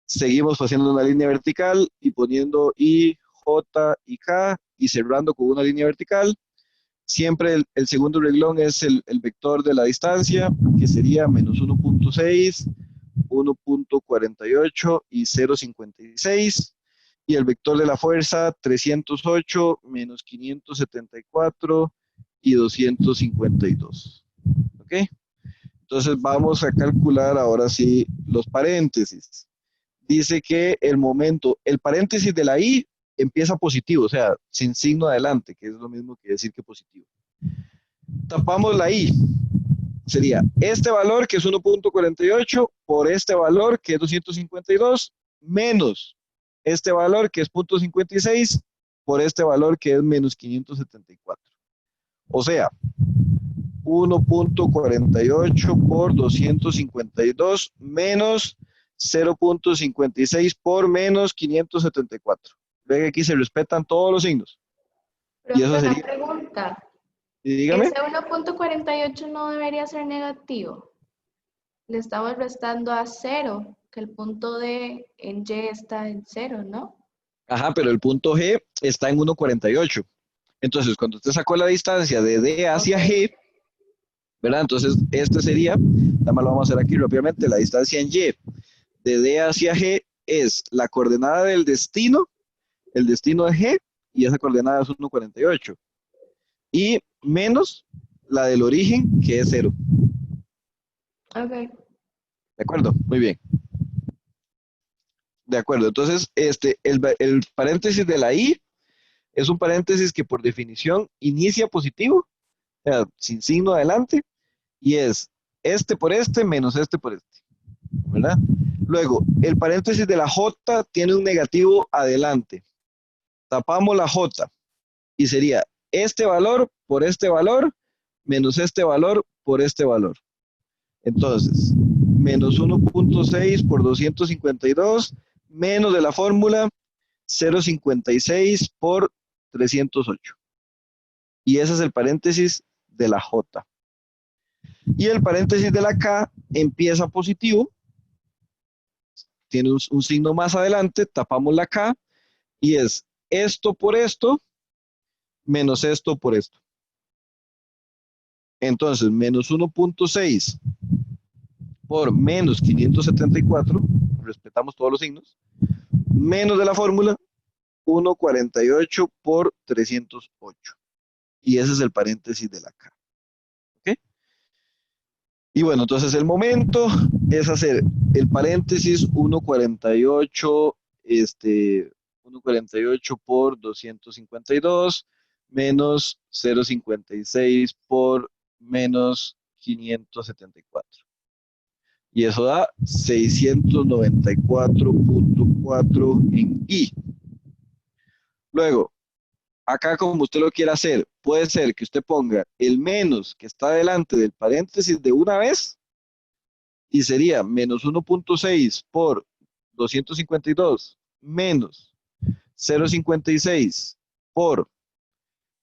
Seguimos haciendo una línea vertical y poniendo I, J y K y cerrando con una línea vertical. Siempre el segundo renglón es el vector de la distancia, que sería menos 1.6, 1.48 y 0.56. Y el vector de la fuerza, 308 menos 574 y 252. ¿Ok? Entonces vamos a calcular ahora sí los paréntesis. Dice que el paréntesis de la I empieza positivo, o sea, sin signo adelante, que es lo mismo que decir que positivo. Tapamos la I. Sería este valor, que es 1.48, por este valor, que es 252, menos este valor, que es 0.56, por este valor, que es menos 574. O sea, 1.48 por 252 menos 0.56 por menos 574. Ve que aquí se respetan todos los signos. Y eso Profe, una sería, pregunta. y dígame, Ese 1.48 no debería ser negativo. Le estamos restando a 0, que el punto D en Y está en 0, ¿no? ajá, pero el punto G está en 1.48. Entonces, cuando usted sacó la distancia de D hacia Ok. G, ¿verdad? Entonces, este sería, nada más lo vamos a hacer aquí rápidamente, la distancia en Y de D hacia G es la coordenada del destino, el destino es G, y esa coordenada es 1.48. Y menos la del origen, que es 0. Ok. ¿De acuerdo? Muy bien. De acuerdo. Entonces, el paréntesis de la I es un paréntesis que por definición inicia positivo, o sea, sin signo adelante, y es este por este menos este por este, ¿verdad? Luego, el paréntesis de la J tiene un negativo adelante. Tapamos la J y sería este valor por este valor menos este valor por este valor. Entonces, menos 1.6 por 252 menos de la fórmula 0.56 por 308. Y ese es el paréntesis de la J. Y el paréntesis de la K empieza positivo, tiene un signo más adelante, tapamos la K y es esto por esto menos esto por esto. Entonces, menos 1.6 por menos 574, respetamos todos los signos, menos de la fórmula 1.48 por 308. Y ese es el paréntesis de la K. ¿Ok? Y bueno, entonces el momento es hacer el paréntesis 1.48, 1.48 por 252 menos 0.56 por menos 574. Y eso da 694.4 en I. Luego, acá como usted lo quiera hacer, puede ser que usted ponga el menos que está delante del paréntesis de una vez y sería menos 1.6 por 252 menos 0.56 por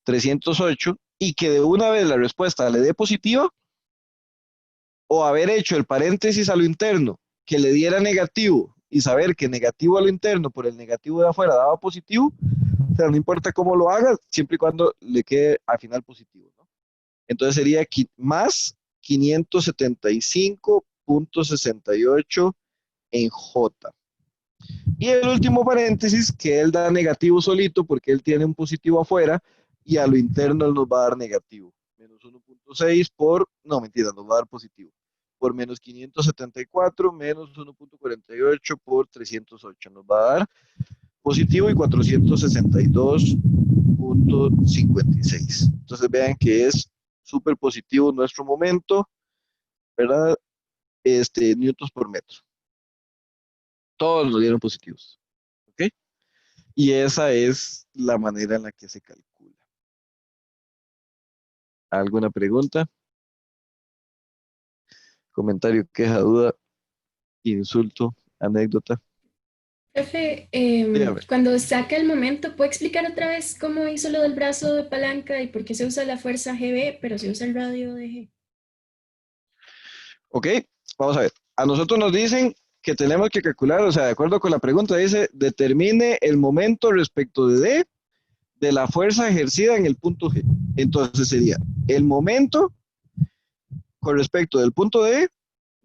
308 y que de una vez la respuesta le dé positiva, o haber hecho el paréntesis a lo interno que le diera negativo y saber que negativo a lo interno por el negativo de afuera daba positivo. O sea, no importa cómo lo haga, siempre y cuando le quede al final positivo, ¿no? Entonces sería más 575.68 en J. Y el último paréntesis, que él da negativo solito porque él tiene un positivo afuera y a lo interno él nos va a dar negativo. Menos 1.6 por, no mentira, nos va a dar positivo. Por menos 574 menos 1.48 por 308. Nos va a dar positivo y 462.56. Entonces vean que es súper positivo nuestro momento, ¿verdad? Newtons por metro. Todos nos dieron positivos. ¿Ok? Y esa es la manera en la que se calcula. ¿Alguna pregunta? Comentario, queja, duda, insulto, anécdota. Profe, Dígame. cuando saca el momento, ¿puede explicar otra vez cómo hizo lo del brazo de palanca y por qué se usa la fuerza GB, pero se usa el radio de G? Ok, vamos a ver. A nosotros nos dicen que tenemos que calcular, o sea, de acuerdo con la pregunta, dice, determine el momento respecto de D de la fuerza ejercida en el punto G. Entonces sería el momento con respecto del punto D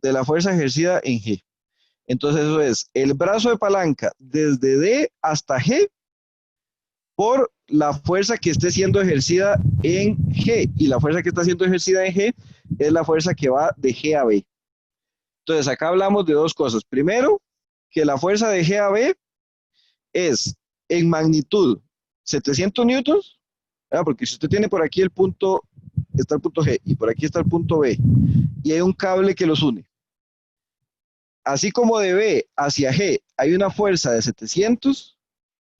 de la fuerza ejercida en G. Entonces eso es el brazo de palanca desde D hasta G por la fuerza que esté siendo ejercida en G. Y la fuerza que está siendo ejercida en G es la fuerza que va de G a B. Entonces acá hablamos de dos cosas. Primero, que la fuerza de G a B es en magnitud 700 newtons, ¿verdad? Porque si usted tiene por aquí el punto, está el punto G y por aquí está el punto B y hay un cable que los une. Así como de B hacia G hay una fuerza de 700,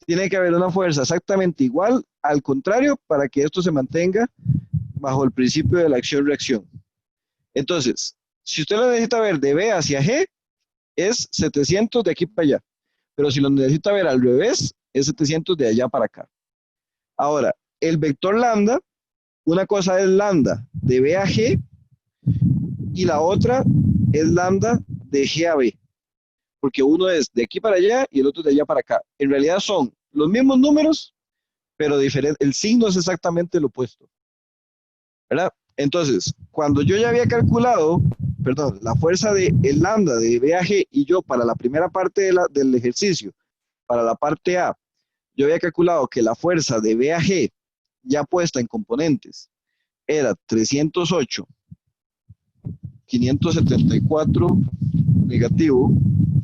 tiene que haber una fuerza exactamente igual al contrario para que esto se mantenga bajo el principio de la acción-reacción. Entonces, si usted lo necesita ver de B hacia G, es 700 de aquí para allá. Pero si lo necesita ver al revés, es 700 de allá para acá. Ahora, el vector lambda, una cosa es lambda de B a G y la otra es lambda de G a B. Porque uno es de aquí para allá y el otro de allá para acá. En realidad son los mismos números, pero diferente. El signo es exactamente el opuesto, ¿verdad? Entonces, cuando yo ya había calculado, perdón, la fuerza de el lambda de B a G y yo para la primera parte del ejercicio, para la parte A, yo había calculado que la fuerza de B a G ya puesta en componentes era 308, 574 negativo,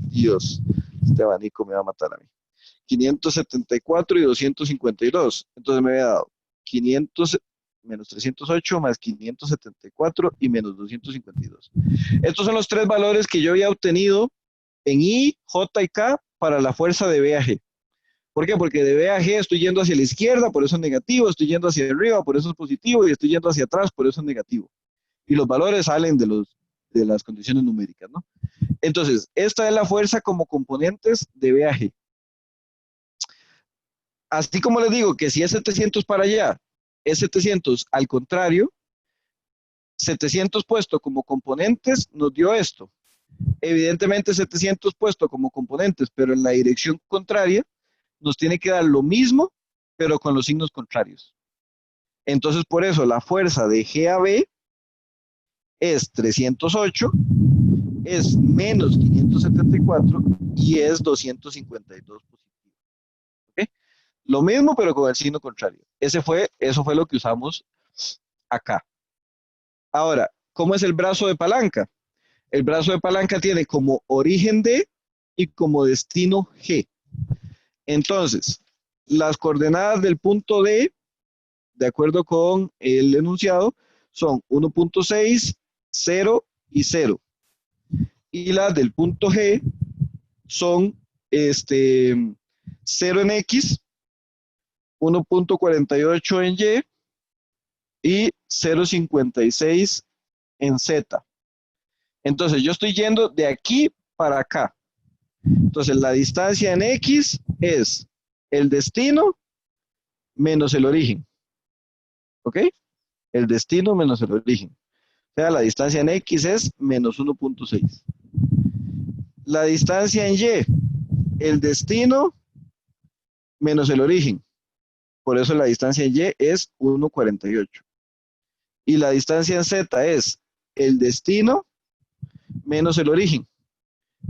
Dios, este abanico me va a matar a mí, 574 y 252, entonces me había dado 500 menos 308 más 574 y menos 252. Estos son los tres valores que yo había obtenido en I, J y K para la fuerza de B a G. ¿Por qué? Porque de B a G estoy yendo hacia la izquierda, por eso es negativo, estoy yendo hacia arriba, por eso es positivo, y estoy yendo hacia atrás, por eso es negativo. Y los valores salen de las condiciones numéricas, ¿no? Entonces, esta es la fuerza como componentes de B a G. Así como les digo que si es 700 para allá, es 700 al contrario, 700 puesto como componentes nos dio esto. Evidentemente 700 puesto como componentes, pero en la dirección contraria, nos tiene que dar lo mismo, pero con los signos contrarios. Entonces, por eso la fuerza de G a B es 308, es menos 574 y es 252 positivo. ¿Okay? Lo mismo, pero con el signo contrario. Eso fue lo que usamos acá. Ahora, ¿cómo es el brazo de palanca? El brazo de palanca tiene como origen D y como destino G. Entonces, las coordenadas del punto D, de acuerdo con el enunciado, son 1.6, 0 y 0. Y las del punto G son 0 en X, 1.48 en Y y 0,56 en Z. Entonces yo estoy yendo de aquí para acá. Entonces la distancia en X es el destino menos el origen. ¿Ok? El destino menos el origen. O sea, la distancia en X es menos 1,6. La distancia en Y, el destino menos el origen. Por eso la distancia en Y es 1,48. Y la distancia en Z es el destino menos el origen.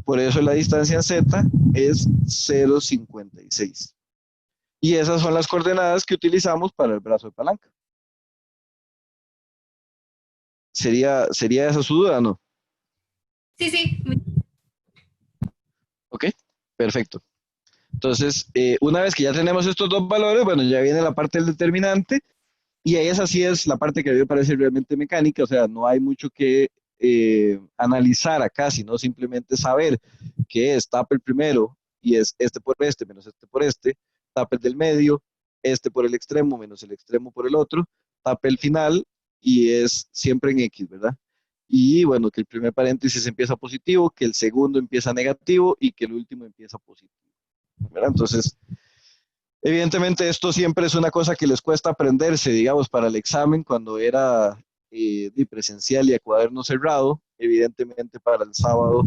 Por eso la distancia en Z es 0,56. Y esas son las coordenadas que utilizamos para el brazo de palanca. ¿Sería esa su duda, no? Sí, sí. Ok, perfecto. Entonces, una vez que ya tenemos estos dos valores, bueno, ya viene la parte del determinante, y ahí esa sí es la parte que a mí me parece realmente mecánica, o sea, no hay mucho que analizar acá, sino simplemente saber que es tapa el primero, y es este por este menos este por este, tapa el del medio, este por el extremo menos el extremo por el otro, tapa el final, y es siempre en X, ¿verdad? Y bueno, que el primer paréntesis empieza positivo, que el segundo empieza negativo y que el último empieza positivo, ¿verdad? Entonces, evidentemente esto siempre es una cosa que les cuesta aprenderse, digamos, para el examen cuando era presencial y a cuaderno cerrado, evidentemente para el sábado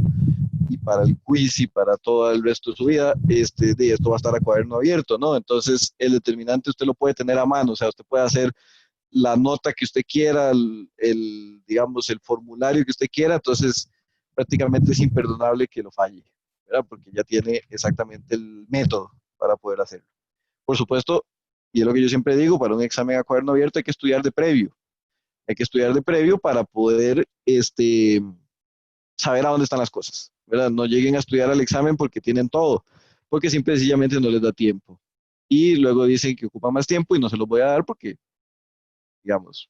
y para el quiz y para todo el resto de su vida, esto va a estar a cuaderno abierto, ¿no? Entonces el determinante usted lo puede tener a mano, o sea, usted puede hacer la nota que usted quiera, digamos, el formulario que usted quiera, entonces prácticamente es imperdonable que lo falle, ¿verdad? Porque ya tiene exactamente el método para poder hacerlo. Por supuesto, y es lo que yo siempre digo, para un examen a cuaderno abierto hay que estudiar de previo. Hay que estudiar de previo para poder saber a dónde están las cosas, ¿verdad? No lleguen a estudiar al examen porque tienen todo, porque simple y sencillamente no les da tiempo. Y luego dicen que ocupa más tiempo y no se los voy a dar porque, digamos,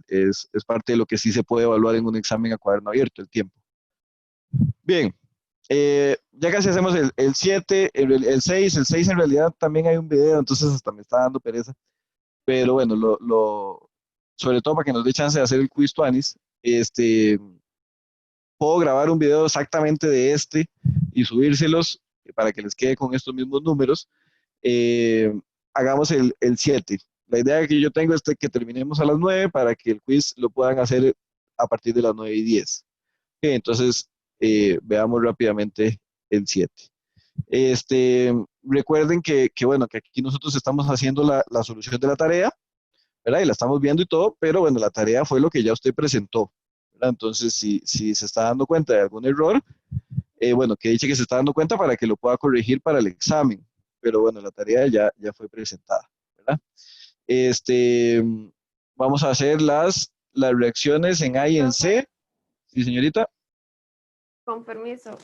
es parte de lo que sí se puede evaluar en un examen a cuaderno abierto, el tiempo. Bien, ya casi hacemos el 7, el 6. El 6 en realidad también hay un video, entonces hasta me está dando pereza. Pero bueno, sobre todo para que nos dé chance de hacer el quiz tuanis, puedo grabar un video exactamente de este y subírselos para que les quede con estos mismos números. Hagamos el 7. La idea que yo tengo es que terminemos a las 9 para que el quiz lo puedan hacer a partir de las 9:10. Entonces, veamos rápidamente el 7. Recuerden bueno, que aquí nosotros estamos haciendo la solución de la tarea, ¿verdad? Y la estamos viendo y todo, pero bueno, la tarea fue lo que ya usted presentó, ¿verdad? Entonces, si se está dando cuenta de algún error, bueno, que dice que se está dando cuenta para que lo pueda corregir para el examen, pero bueno, la tarea ya fue presentada, ¿verdad? Vamos a hacer las reacciones en A y en C. Sí, señorita. Con permiso.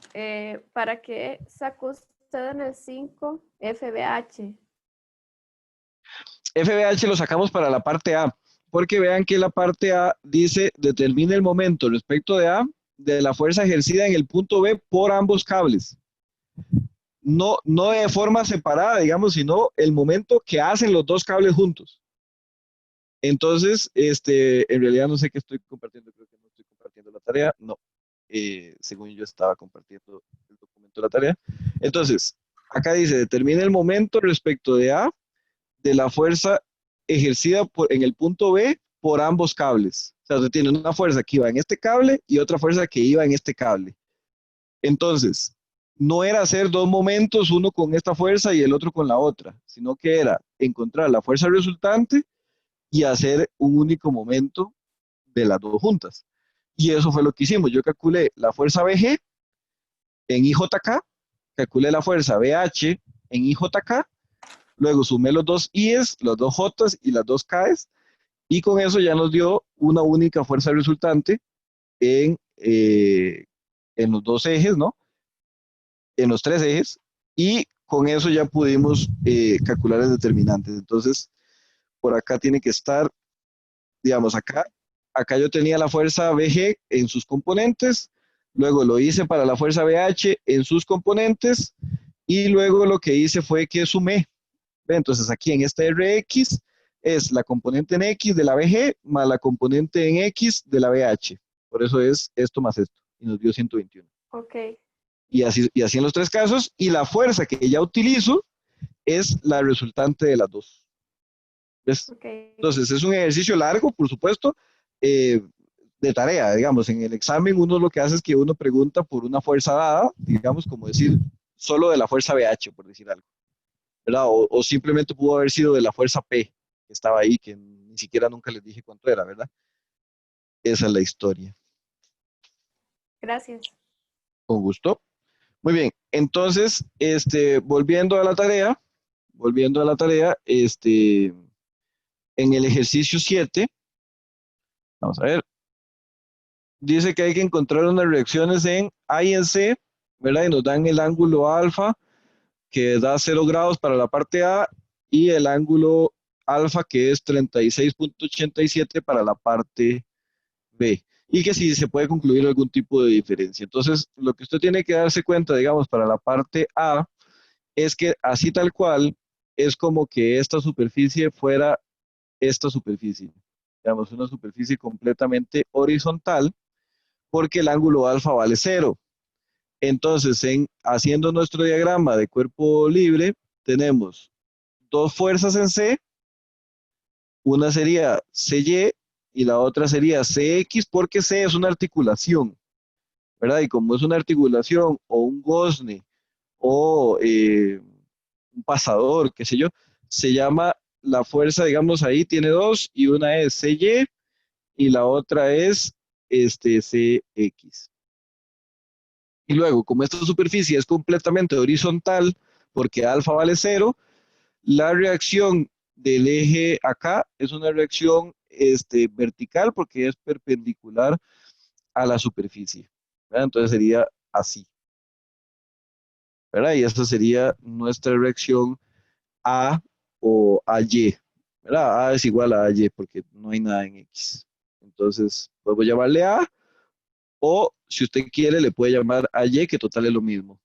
¿Para qué sacó usted en el 5 FBH? FBH lo sacamos para la parte A, porque vean que la parte A dice determina el momento respecto de A de la fuerza ejercida en el punto B por ambos cables. No de forma separada, digamos, sino el momento que hacen los dos cables juntos. Entonces, en realidad no sé qué estoy compartiendo, creo que no estoy compartiendo la tarea, no. Según yo estaba compartiendo el documento de la tarea. Entonces, acá dice, determina el momento respecto de A de la fuerza ejercida en el punto B por ambos cables. O sea, usted tiene una fuerza que iba en este cable y otra fuerza que iba en este cable. Entonces, no era hacer dos momentos, uno con esta fuerza y el otro con la otra, sino que era encontrar la fuerza resultante y hacer un único momento de las dos juntas. Y eso fue lo que hicimos. Yo calculé la fuerza BG en IJK, calculé la fuerza BH en IJK, luego sumé los dos I's, los dos J's y las dos K's, y con eso ya nos dio una única fuerza resultante en los dos ejes, ¿no? En los tres ejes, y con eso ya pudimos calcular el determinante. Entonces, por acá tiene que estar, digamos, acá yo tenía la fuerza BG en sus componentes, luego lo hice para la fuerza BH en sus componentes, y luego lo que hice fue que sumé. Entonces aquí en este RX es la componente en X de la BG más la componente en X de la BH. Por eso es esto más esto. Y nos dio 121. Ok, Y así en los tres casos. Y la fuerza que ya utilizo es la resultante de las dos. ¿Ves? ok. Entonces, es un ejercicio largo, por supuesto, de tarea, digamos. En el examen uno lo que hace es que uno pregunta por una fuerza dada, digamos, como decir, solo de la fuerza BH, por decir algo, ¿verdad? O simplemente pudo haber sido de la fuerza P, que estaba ahí, que ni siquiera nunca les dije cuánto era, ¿verdad? Esa es la historia. Gracias. Con gusto. Muy bien, entonces, volviendo a la tarea, en el ejercicio 7, vamos a ver, dice que hay que encontrar unas reacciones en A y en C, ¿verdad? Y nos dan el ángulo alfa, que da 0 grados para la parte A, y el ángulo alfa, que es 36.87 para la parte B. Y que si se puede concluir algún tipo de diferencia. Entonces, lo que usted tiene que darse cuenta, digamos, para la parte A, es que así tal cual, es como que esta superficie fuera esta superficie. Digamos, una superficie completamente horizontal, porque el ángulo alfa vale 0. Entonces, haciendo nuestro diagrama de cuerpo libre, tenemos dos fuerzas en C, una sería CY y la otra sería CX, porque C es una articulación, ¿verdad? Y como es una articulación o un gozne o un pasador, qué sé yo, se llama la fuerza, digamos, ahí tiene dos, y una es CY y la otra es CX. Y luego, como esta superficie es completamente horizontal, porque alfa vale 0, la reacción del eje acá es una reacción vertical, porque es perpendicular a la superficie, ¿verdad? Entonces sería así, ¿verdad? Y esta sería nuestra reacción A o AY, ¿verdad? A es igual a AY porque no hay nada en X. Entonces, podemos llamarle A, o si usted quiere, le puede llamar AY, que total es lo mismo.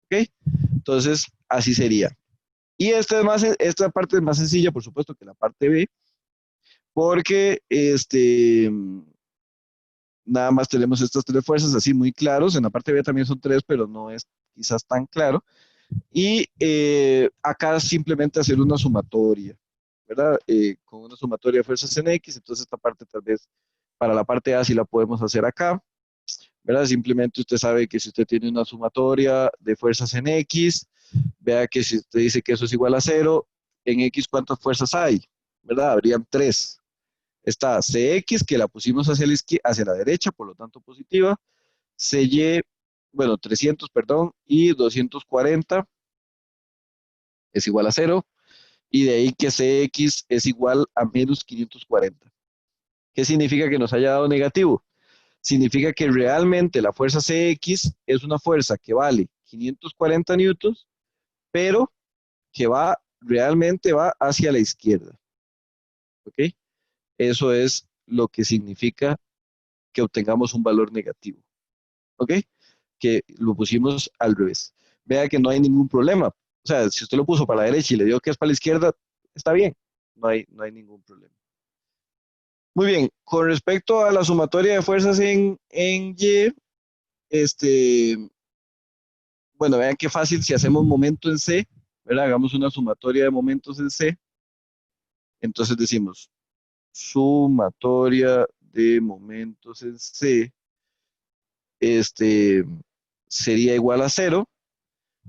¿Ok? Entonces, así sería. Y esta parte es más sencilla, por supuesto, que la parte B, porque nada más tenemos estas tres fuerzas así muy claros. En la parte B también son tres, pero no es quizás tan claro. Y acá simplemente hacer una sumatoria, ¿verdad? Con una sumatoria de fuerzas en X, entonces esta parte tal vez para la parte A sí la podemos hacer acá, ¿verdad? Simplemente usted sabe que si usted tiene una sumatoria de fuerzas en X, vea que si usted dice que eso es igual a 0, en X ¿cuántas fuerzas hay? ¿Verdad? Habrían 3. Está CX, que la pusimos hacia la derecha, por lo tanto positiva, CY, bueno, 300, perdón, y 240 es igual a 0, y de ahí que CX es igual a menos 540. ¿Qué significa que nos haya dado negativo? Significa que realmente la fuerza CX es una fuerza que vale 540 newtons, pero que realmente va hacia la izquierda. ¿Ok? Eso es lo que significa que obtengamos un valor negativo. ¿Ok? Que lo pusimos al revés. Vea que no hay ningún problema. O sea, si usted lo puso para la derecha y le dio que es para la izquierda, está bien. No hay ningún problema. Muy bien, con respecto a la sumatoria de fuerzas en Y, bueno, vean qué fácil si hacemos momento en C, ¿verdad? Hagamos una sumatoria de momentos en C. Entonces decimos, sumatoria de momentos en C, sería igual a 0,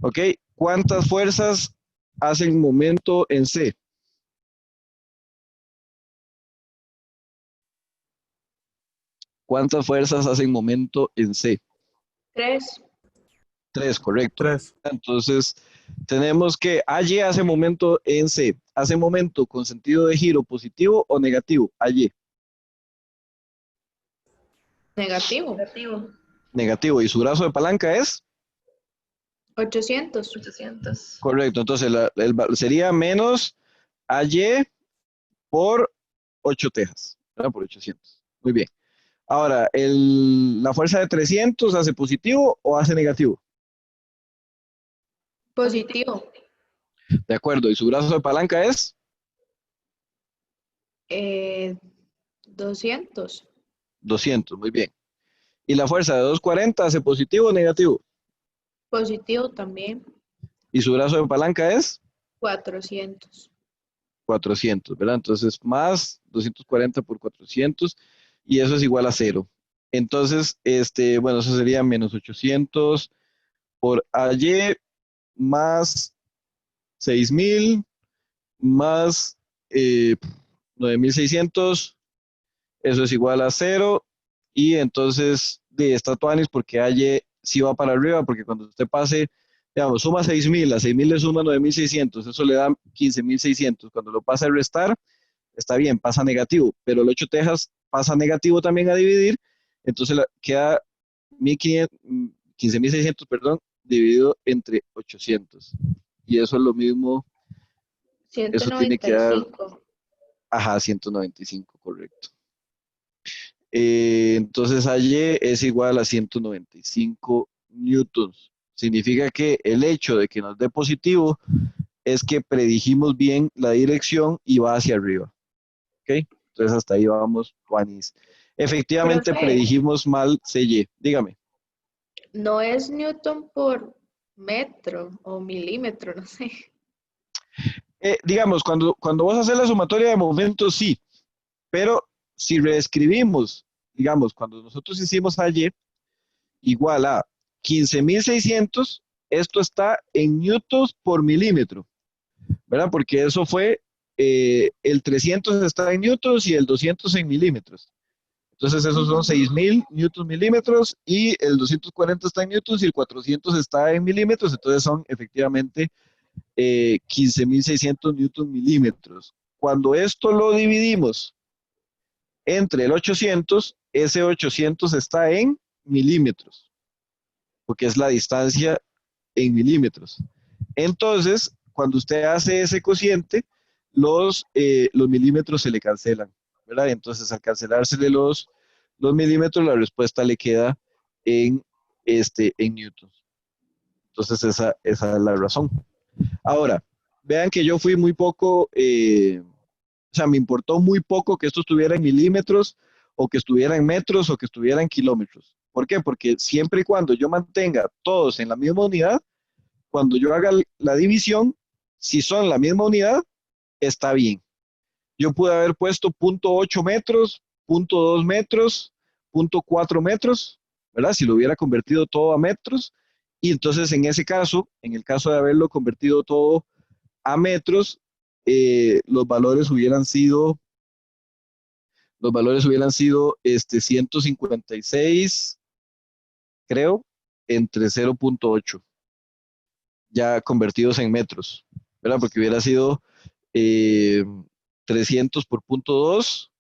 ¿ok? ¿Cuántas fuerzas hacen momento en C? ¿Cuántas fuerzas hacen momento en C? 3. 3, correcto. 3. Entonces, tenemos que AY hace momento en C. ¿Hace momento con sentido de giro positivo o negativo? AY. Negativo. Negativo. ¿Y su brazo de palanca es? 800. Correcto. Entonces, sería menos AY por 8 tejas, ¿verdad? Por 800. Muy bien. Ahora, ¿la fuerza de 300 hace positivo o hace negativo? Positivo. De acuerdo. ¿Y su brazo de palanca es? 200. 200, muy bien. ¿Y la fuerza de 240 hace positivo o negativo? Positivo también. ¿Y su brazo de palanca es? 400. 400, ¿verdad? Entonces, más 240 por 400, y eso es igual a 0. Entonces, bueno, eso sería menos 800 por AY más 6000 más 9600, eso es igual a 0, y entonces de esta tuanis porque AY sí va para arriba, porque cuando usted pase, digamos, suma 6000, a 6000 le suma 9600, eso le da 15600, cuando lo pasa a restar, está bien, pasa negativo, pero el 8 tejas pasa negativo también a dividir, entonces queda 1500, 15600, perdón, dividido entre 800, y eso es lo mismo, eso tiene que dar, 195. ajá, 195, correcto. Entonces Y es igual a 195 newtons. Significa que el hecho de que nos dé positivo es que predijimos bien la dirección y va hacia arriba. ¿Ok? Entonces hasta ahí vamos, Juanis. Efectivamente Profe, predijimos mal CY. Dígame. no es Newton por metro o milímetro, no sé. Digamos, cuando vas a hacer la sumatoria de momentos, sí. Pero si reescribimos, digamos, cuando nosotros hicimos Y igual a 15.600, esto está en newtons por milímetro, ¿verdad? Porque eso fue, el 300 está en newtons y el 200 en milímetros. Entonces esos son 6.000 newtons milímetros y el 240 está en newtons y el 400 está en milímetros, entonces son efectivamente 15.600 newtons milímetros. Cuando esto lo dividimos entre el 800, ese 800 está en milímetros, porque es la distancia en milímetros. Entonces, cuando usted hace ese cociente, los milímetros se le cancelan, ¿verdad? Entonces, al cancelársele los milímetros, la respuesta le queda en newtons. Entonces, esa es la razón. Ahora, vean que yo fui muy poco, o sea, me importó muy poco que esto estuviera en milímetros, o que estuviera en metros, o que estuviera en kilómetros. ¿Por qué? Porque siempre y cuando yo mantenga todos en la misma unidad, cuando yo haga la división, si son la misma unidad, está bien. Yo pude haber puesto 0.8 metros, 0.2 metros, 0.4 metros, ¿verdad? Si lo hubiera convertido todo a metros. Y entonces en ese caso, en el caso de haberlo convertido todo a metros, los valores hubieran sido 156, creo, entre 0.8, ya convertidos en metros, ¿verdad? Porque hubiera sido 300 por 0.2,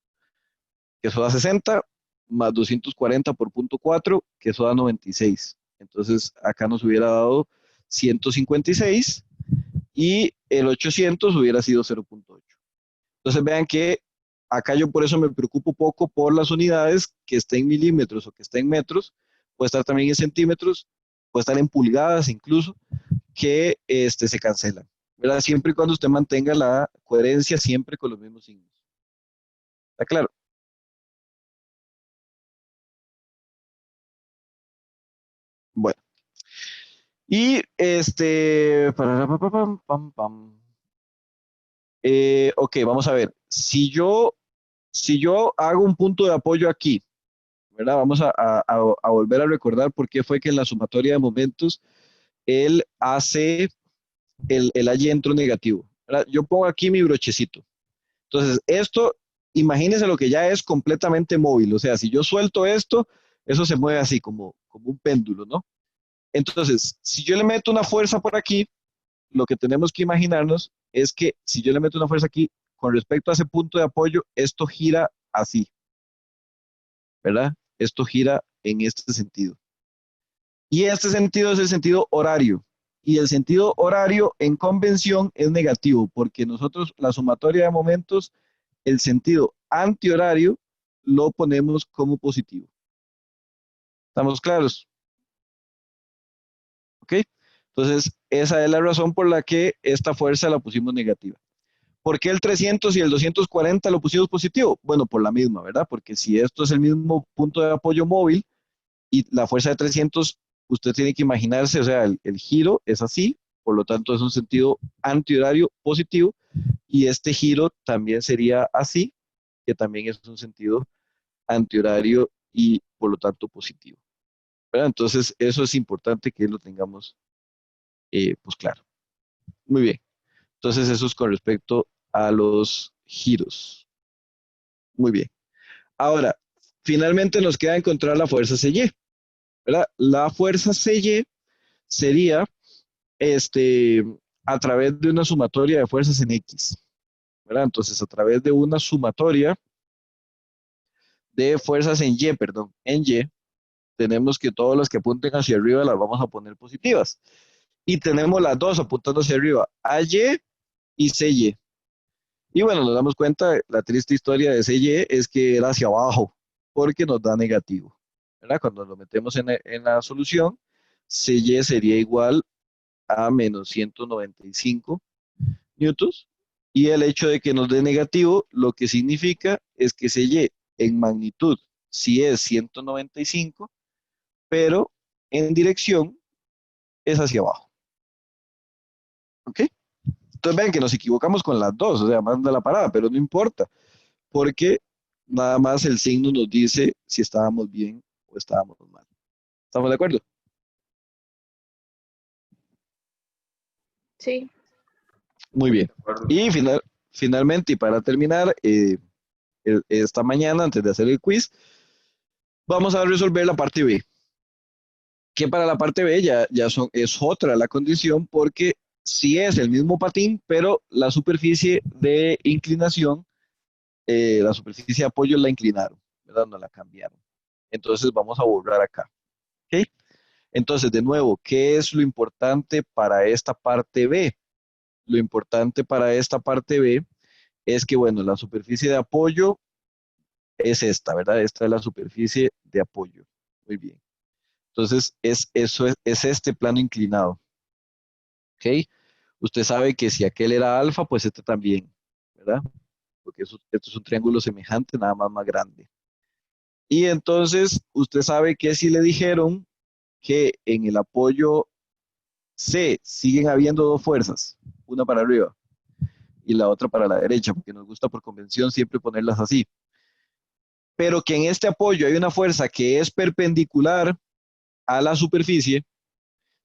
que eso da 60, más 240 por 0.4, que eso da 96. Entonces acá nos hubiera dado 156 y el 800 hubiera sido 0.8. Entonces vean que acá yo por eso me preocupo poco por las unidades, que estén en milímetros o que estén en metros, puede estar también en centímetros, puede estar en pulgadas incluso, que se cancelan, ¿verdad? Siempre y cuando usted mantenga la coherencia siempre con los mismos signos. ¿Está claro? Bueno. Y ok, vamos a ver. Si yo hago un punto de apoyo aquí, ¿verdad? Vamos a volver a recordar por qué fue que en la sumatoria de momentos él hace el Y entro negativo, ¿verdad? Yo pongo aquí mi brochecito. Entonces, esto, imagínense lo que ya es completamente móvil. O sea, si yo suelto esto, eso se mueve así como un péndulo, ¿no? Entonces, si yo le meto una fuerza por aquí, lo que tenemos que imaginarnos es que si yo le meto una fuerza aquí, con respecto a ese punto de apoyo, esto gira así, ¿verdad? Esto gira en este sentido. Y este sentido es el sentido horario. Y el sentido horario en convención es negativo, porque nosotros la sumatoria de momentos, el sentido antihorario lo ponemos como positivo. ¿Estamos claros? ¿Ok? Entonces, esa es la razón por la que esta fuerza la pusimos negativa. ¿Por qué el 300 y el 240 lo pusimos positivo? Bueno, por la misma, ¿verdad? Porque si esto es el mismo punto de apoyo móvil y la fuerza de 300, usted tiene que imaginarse, o sea, el giro es así, por lo tanto es un sentido antihorario positivo, y este giro también sería así, que también es un sentido antihorario y por lo tanto positivo, ¿verdad? Entonces, eso es importante que lo tengamos pues claro. Muy bien. Entonces, eso es con respecto a los giros. Muy bien. Ahora, finalmente nos queda encontrar la fuerza CY, ¿verdad? La fuerza CY sería a través de una sumatoria de fuerzas en X, ¿verdad? Entonces, a través de una sumatoria de fuerzas en Y, perdón, en Y, tenemos que todas las que apunten hacia arriba las vamos a poner positivas. Y tenemos las dos apuntando hacia arriba, AY y CY. Y bueno, nos damos cuenta, la triste historia de CY es que era hacia abajo, porque nos da negativo, ¿verdad? Cuando lo metemos en la solución, CY sería igual a menos 195 newtons, y el hecho de que nos dé negativo, lo que significa es que CY en magnitud sí es 195, pero en dirección es hacia abajo, ¿ok? Entonces vean que nos equivocamos con las dos, o sea, manda la parada, pero no importa, porque nada más el signo nos dice si estábamos bien o estábamos mal. ¿Estamos de acuerdo? Sí. Muy bien. Y finalmente, y para terminar, esta mañana, antes de hacer el quiz, vamos a resolver la parte B. Que para la parte B es otra la condición, porque sí es el mismo patín, pero la superficie de inclinación, la superficie de apoyo la inclinaron, ¿verdad? No la cambiaron. Entonces vamos a borrar acá. ¿Ok? Entonces, de nuevo, ¿qué es lo importante para esta parte B? Lo importante para esta parte B es que, bueno, la superficie de apoyo es esta, ¿verdad? Esta es la superficie de apoyo. Muy bien. Entonces, es este plano inclinado. ¿Ok? Usted sabe que si aquel era alfa, pues este también, ¿verdad? Porque esto es un triángulo semejante, nada más grande. Y entonces, usted sabe que si le dijeron que en el apoyo C siguen habiendo dos fuerzas, una para arriba y la otra para la derecha, porque nos gusta por convención siempre ponerlas así. Pero que en este apoyo hay una fuerza que es perpendicular a la superficie,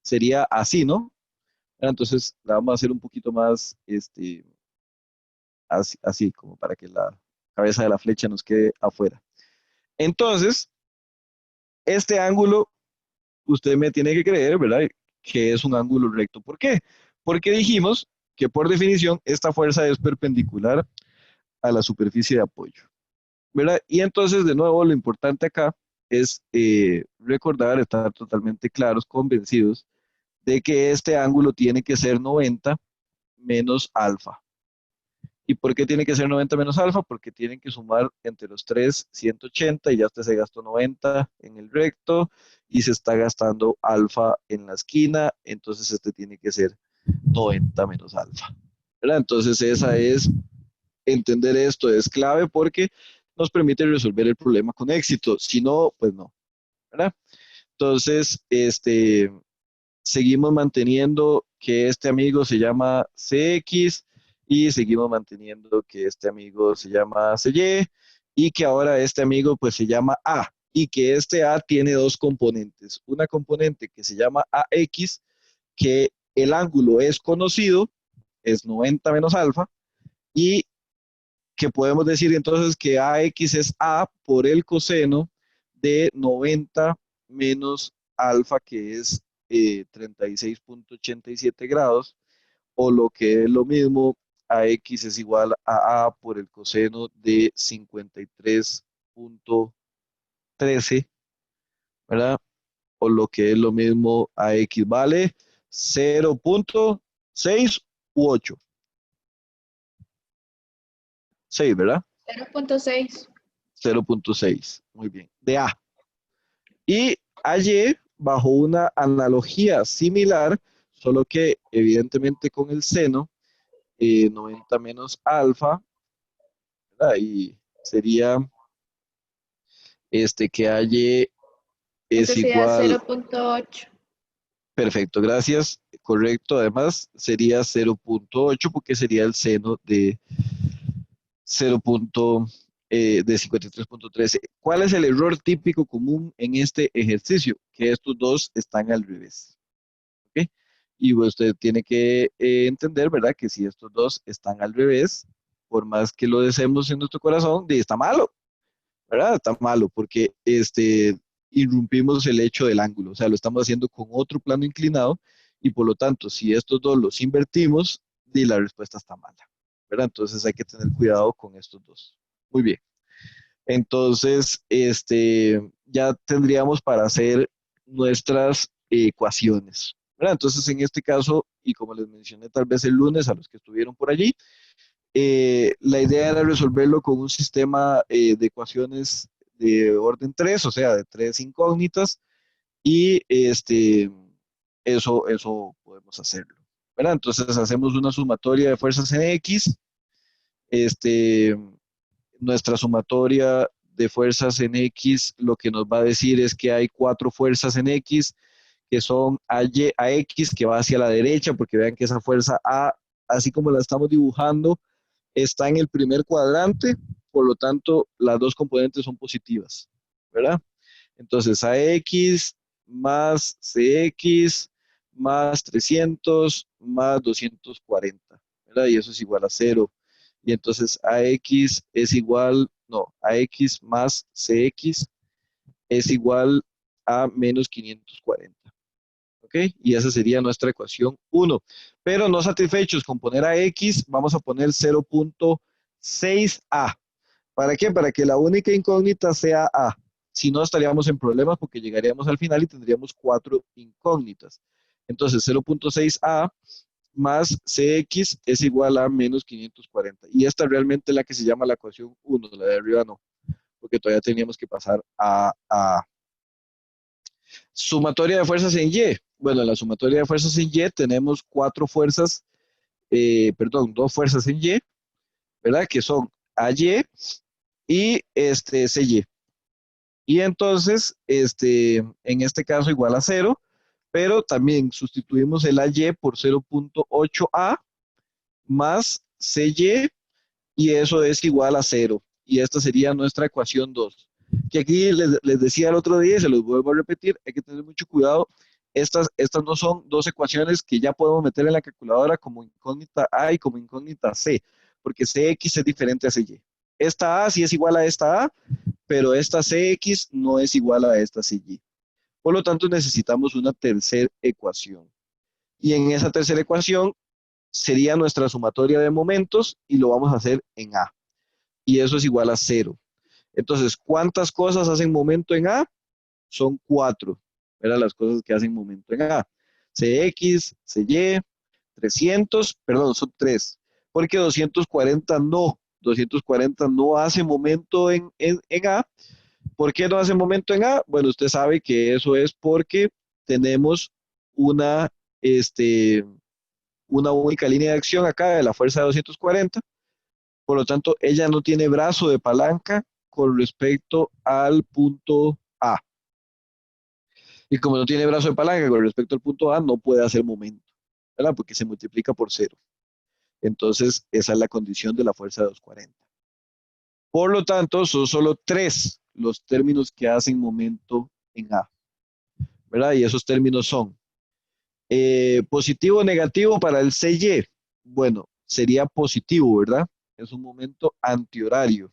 sería así, ¿no? Entonces la vamos a hacer un poquito más, así, como para que la cabeza de la flecha nos quede afuera. Entonces, este ángulo, usted me tiene que creer, ¿verdad? Que es un ángulo recto. ¿Por qué? Porque dijimos que por definición esta fuerza es perpendicular a la superficie de apoyo, ¿verdad? Y entonces, de nuevo, lo importante acá es recordar, estar totalmente claros, convencidos de que este ángulo tiene que ser 90 menos alfa. ¿Y por qué tiene que ser 90 menos alfa? Porque tienen que sumar entre los tres 180 y ya usted se gastó 90 en el recto y se está gastando alfa en la esquina, entonces este tiene que ser 90 menos alfa, ¿verdad? Entonces entender esto es clave porque nos permite resolver el problema con éxito. Si no, pues no, ¿verdad? Entonces, seguimos manteniendo que este amigo se llama CX y seguimos manteniendo que este amigo se llama CY y que ahora este amigo pues se llama A y que este A tiene dos componentes. Una componente que se llama AX, que el ángulo es conocido, es 90 menos alfa, y que podemos decir entonces que AX es A por el coseno de 90 menos alfa, que es 36.87 grados, o lo que es lo mismo, AX es igual a por el coseno de 53.13, ¿verdad? O lo que es lo mismo, AX vale 0.6 u 8. 6, ¿verdad? 0.6. 0.6, muy bien, de A. Y AY, bajo una analogía similar, solo que evidentemente con el seno, 90 menos alfa, ¿verdad? Y sería que Y es Entonces sería igual, 0.8. perfecto, gracias, correcto, además sería 0.8 porque sería el seno de 0. De 53.13. ¿Cuál es el error típico común en este ejercicio? Que estos dos están al revés. ¿Ok? Y usted tiene que entender, ¿verdad? Que si estos dos están al revés, por más que lo deseemos en nuestro corazón, está malo, ¿verdad? Está malo porque irrumpimos el hecho del ángulo, o sea, lo estamos haciendo con otro plano inclinado y por lo tanto, si estos dos los invertimos, la respuesta está mala, ¿verdad? Entonces hay que tener cuidado con estos dos. Muy bien. Entonces, ya tendríamos para hacer nuestras ecuaciones, ¿verdad? Entonces, en este caso, y como les mencioné tal vez el lunes a los que estuvieron por allí, la idea era resolverlo con un sistema de ecuaciones de orden 3, o sea, de 3 incógnitas, y eso podemos hacerlo, ¿verdad? Entonces, hacemos una sumatoria de fuerzas en X, este, nuestra sumatoria de fuerzas en X lo que nos va a decir es que hay 4 fuerzas en X que son a X que va hacia la derecha, porque vean que esa fuerza A, así como la estamos dibujando, está en el primer cuadrante, por lo tanto las dos componentes son positivas, ¿verdad? Entonces AX más CX más 300 más 240, ¿verdad? Y eso es igual a 0. Y entonces AX es igual, no, AX más CX es igual a menos 540. ¿Ok? Y esa sería nuestra ecuación 1. Pero no satisfechos con poner a X, vamos a poner 0.6A. ¿Para qué? Para que la única incógnita sea A. Si no, estaríamos en problemas porque llegaríamos al final y tendríamos 4 incógnitas. Entonces, 0.6A más CX es igual a menos 540. Y esta realmente es la que se llama la ecuación 1, la de arriba no, porque todavía teníamos que pasar a sumatoria de fuerzas en Y. Bueno, en la sumatoria de fuerzas en Y tenemos dos fuerzas en Y, ¿verdad? Que son AY y CY. Y entonces, en este caso igual a 0, pero también sustituimos el AY por 0.8A más CY y eso es igual a 0. Y esta sería nuestra ecuación 2. Que aquí les decía el otro día y se los vuelvo a repetir, hay que tener mucho cuidado. Estas no son dos ecuaciones que ya podemos meter en la calculadora como incógnita A y como incógnita C, porque CX es diferente a CY. Esta A sí es igual a esta A, pero esta CX no es igual a esta CY. Por lo tanto, necesitamos una tercera ecuación. Y en esa tercera ecuación sería nuestra sumatoria de momentos y lo vamos a hacer en A. Y eso es igual a 0. Entonces, ¿cuántas cosas hacen momento en A? Son 4. Eran las cosas que hacen momento en A. CX, CY, 300, perdón, son 3. Porque 240 no. 240 no hace momento en A. ¿Por qué no hace momento en A? Bueno, usted sabe que eso es porque tenemos una, una única línea de acción acá de la fuerza de 240. Por lo tanto, ella no tiene brazo de palanca con respecto al punto A. Y como no tiene brazo de palanca con respecto al punto A, no puede hacer momento, ¿verdad? Porque se multiplica por 0. Entonces, esa es la condición de la fuerza de 240. Por lo tanto, son solo 3 los términos que hacen momento en A, ¿verdad? Y esos términos son positivo o negativo para el CY. Bueno, sería positivo, ¿verdad? Es un momento antihorario.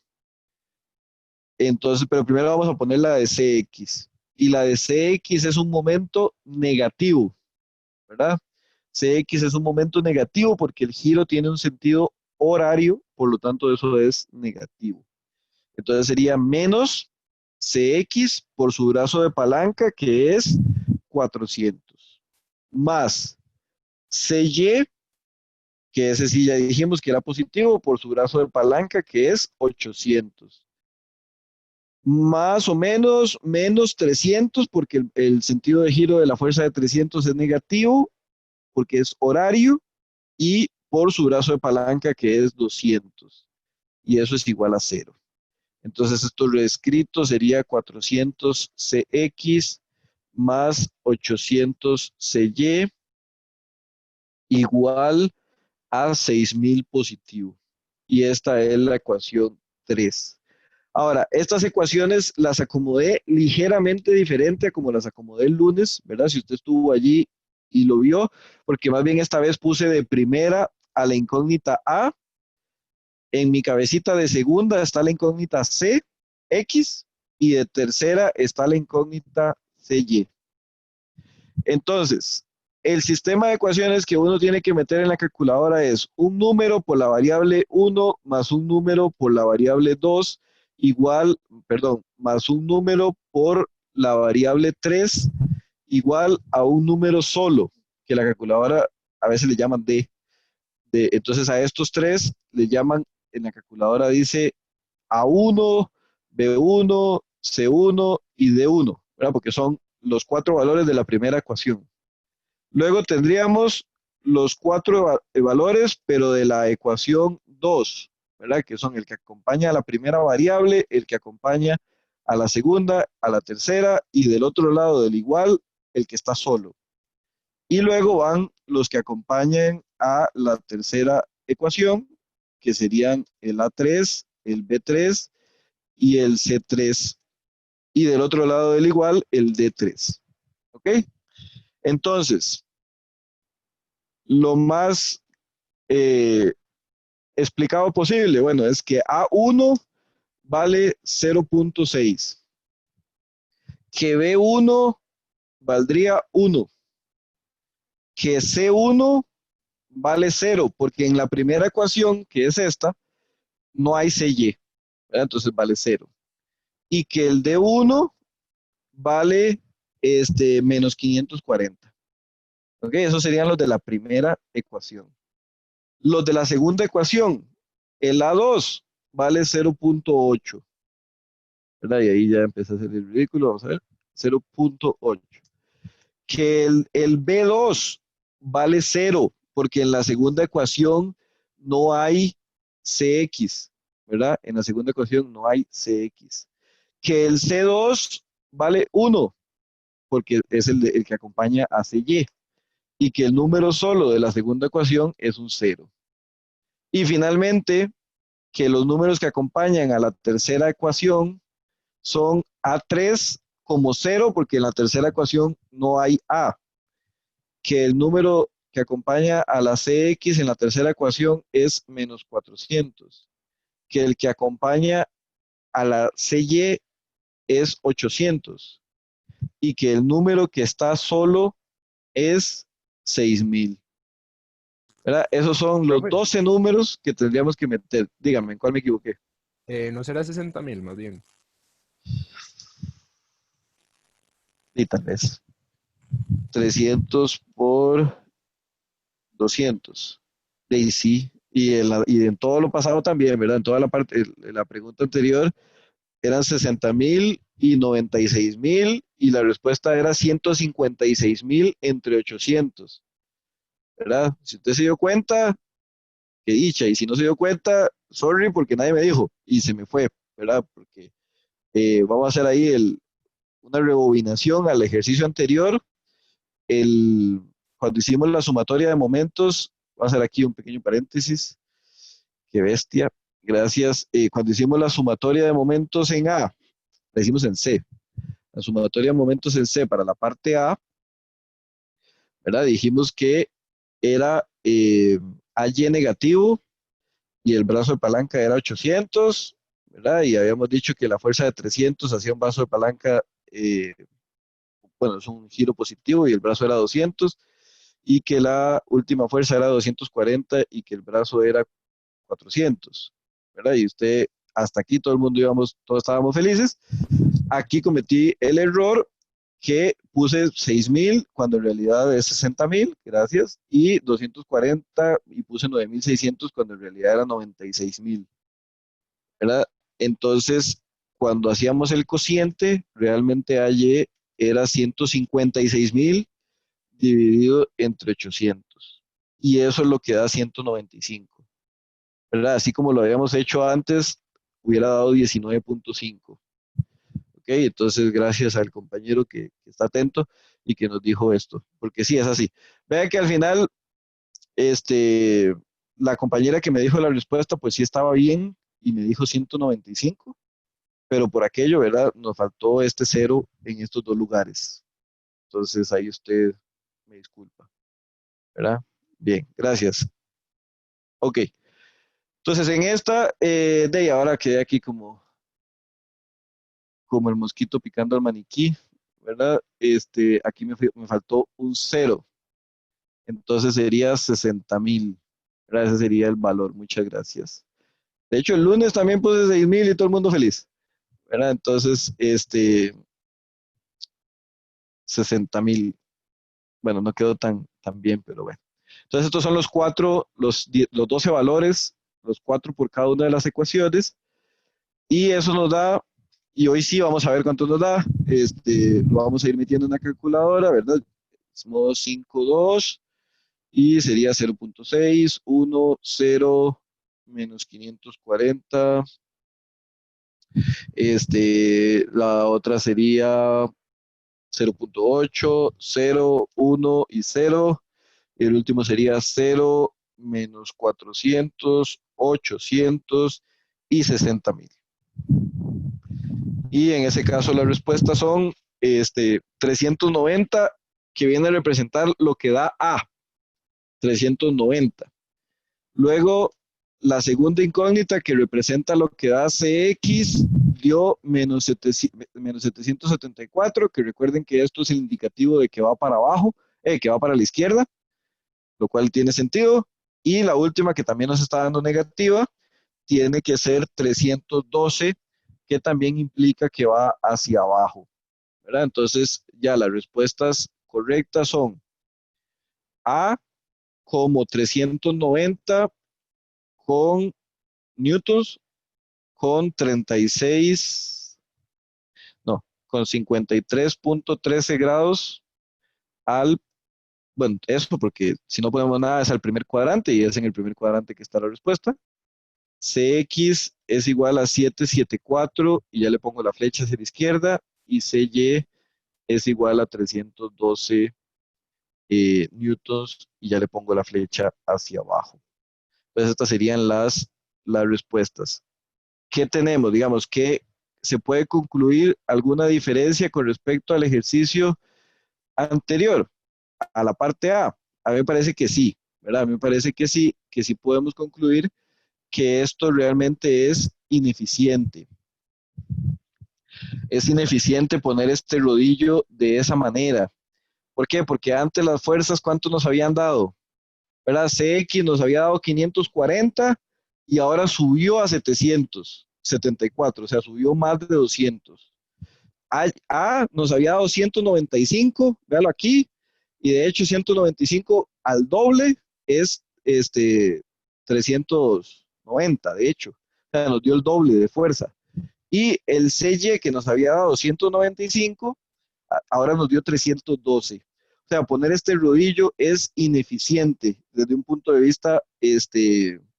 Entonces, pero primero vamos a poner la de CX. Y la de CX es un momento negativo, ¿verdad? CX es un momento negativo porque el giro tiene un sentido horario, por lo tanto eso es negativo. Entonces sería menos CX por su brazo de palanca, que es 400, más CY, que ese sí ya dijimos que era positivo, por su brazo de palanca, que es 800. Más o menos, menos 300, porque el sentido de giro de la fuerza de 300 es negativo, porque es horario, y por su brazo de palanca, que es 200. Y eso es igual a 0. Entonces esto reescrito sería 400CX más 800CY igual a 6000 positivo. Y esta es la ecuación 3. Ahora, estas ecuaciones las acomodé ligeramente diferente a como las acomodé el lunes, ¿verdad? Si usted estuvo allí y lo vio, porque más bien esta vez puse de primera a la incógnita A. En mi cabecita de segunda está la incógnita C, X, y de tercera está la incógnita CY. Entonces, el sistema de ecuaciones que uno tiene que meter en la calculadora es un número por la variable 1 más un número por la variable 2 más un número por la variable 3 igual a un número solo, que la calculadora a veces le llaman D. Entonces a estos tres le llaman, en la calculadora dice A1, B1, C1 y D1, ¿verdad? Porque son los 4 valores de la primera ecuación. Luego tendríamos los 4 valores, pero de la ecuación 2, ¿verdad? Que son el que acompaña a la primera variable, el que acompaña a la segunda, a la tercera, y del otro lado del igual, el que está solo. Y luego van los que acompañan a la tercera ecuación, que serían el A3, el B3 y el C3. Y del otro lado del igual, el D3. ¿Ok? Entonces, lo más explicado posible, bueno, es que A1 vale 0.6, que B1 valdría 1, que C1 vale 0, porque en la primera ecuación, que es esta, no hay CY, ¿verdad? Entonces vale 0. Y que el D1 vale menos 540. ¿Ok? Esos serían los de la primera ecuación. Los de la segunda ecuación, el A2 vale 0.8. ¿Verdad? Y ahí ya empecé a hacer el ridículo, vamos a ver, 0.8. Que el B2 vale 0, porque en la segunda ecuación no hay CX, ¿verdad? En la segunda ecuación no hay CX. Que el C2 vale 1, porque es el que acompaña a CY. Y que el número solo de la segunda ecuación es un 0. Y finalmente, que los números que acompañan a la tercera ecuación son A3 como 0, porque en la tercera ecuación no hay A. Que el número que acompaña a la CX en la tercera ecuación es menos 400. Que el que acompaña a la CY es 800. Y que el número que está solo es 6000. ¿Verdad? Esos son los Profe, 12 números que tendríamos que meter. Dígame, ¿en cuál me equivoqué? no será 60.000 más bien. Y tal vez 300 por 200. Y sí, y en todo lo pasado también, ¿verdad? En toda la parte, en la pregunta anterior eran 60.000 y 96.000 y la respuesta era 156.000 entre 800, ¿verdad? Si usted se dio cuenta, qué dicha, y si no se dio cuenta, sorry porque nadie me dijo y se me fue, ¿verdad? Porque vamos a hacer ahí una rebobinación al ejercicio anterior. Cuando hicimos la sumatoria de momentos, voy a hacer aquí un pequeño paréntesis, qué bestia, gracias. Cuando hicimos la sumatoria de momentos en A, la hicimos en C, la sumatoria de momentos en C para la parte A, ¿verdad? Dijimos que era AY negativo y el brazo de palanca era 800, ¿verdad? Y habíamos dicho que la fuerza de 300 hacía un brazo de palanca, bueno, es un giro positivo y el brazo era 200, y que la última fuerza era 240 y que el brazo era 400, ¿verdad? Y usted, hasta aquí todo el mundo íbamos, todos estábamos felices. Aquí cometí el error que puse 6000 cuando en realidad es 60.000, gracias, y 240 y puse 9600 cuando en realidad era 96.000, ¿verdad? Entonces, cuando hacíamos el cociente, realmente AY era 156.000 dividido entre 800. y eso es lo que da 195, ¿verdad? Así como lo habíamos hecho antes, hubiera dado 19.5. ¿Ok? Entonces, gracias al compañero que está atento y que nos dijo esto, porque sí, es así. Vean que al final, este, la compañera que me dijo la respuesta, pues sí estaba bien y me dijo 195, pero por aquello, ¿verdad? Nos faltó este cero en estos dos lugares. Entonces, ahí usted me disculpa, ¿verdad? Bien, gracias. Ok. Entonces, en esta, de ahí ahora quedé aquí como el mosquito picando al maniquí, ¿verdad? Aquí me faltó un cero, entonces sería 60,000, ¿verdad? Ese sería el valor, muchas gracias. De hecho, el lunes también puse 6,000 y todo el mundo feliz, ¿verdad? Entonces, 60,000, bueno, no quedó tan bien, pero bueno. Entonces, estos son los cuatro, los 12 valores, los cuatro por cada una de las ecuaciones, y eso nos da, y hoy sí vamos a ver cuánto nos da, lo vamos a ir metiendo en la calculadora, ¿verdad? Es modo 5,2 y sería 0.6, 1, 0, menos 540. La otra sería 0.8, 0, 1 y 0. Y el último sería 0, menos 400, 800 y 60,000. Y en ese caso las respuestas son 390, que viene a representar lo que da A, 390. Luego, la segunda incógnita que representa lo que da CX dio menos 774, que recuerden que esto es el indicativo de que va para abajo, que va para la izquierda, lo cual tiene sentido. Y la última, que también nos está dando negativa, tiene que ser 312, que también implica que va hacia abajo, ¿verdad? Entonces, ya las respuestas correctas son A como 390 con newtons, con 36, no, con 53.13 grados al, bueno, eso porque si no ponemos nada es al primer cuadrante y es en el primer cuadrante que está la respuesta. CX es igual a 774 y ya le pongo la flecha hacia la izquierda, y CY es igual a 312 newtons y ya le pongo la flecha hacia abajo. Entonces estas serían las respuestas. ¿Qué tenemos? Digamos que se puede concluir alguna diferencia con respecto al ejercicio anterior, a la parte A. A mí me parece que sí, ¿verdad? A mí me parece que sí podemos concluir que esto realmente es ineficiente. Es ineficiente poner este rodillo de esa manera. ¿Por qué? Porque antes las fuerzas, ¿cuánto nos habían dado? ¿Verdad? CX nos había dado 540 y ahora subió a 774, o sea, subió más de 200. A nos había dado 195, véalo aquí, y de hecho 195 al doble es 390, de hecho. O sea, nos dio el doble de fuerza. Y el CY que nos había dado 195, ahora nos dio 312. O sea, poner este rodillo es ineficiente desde un punto de vista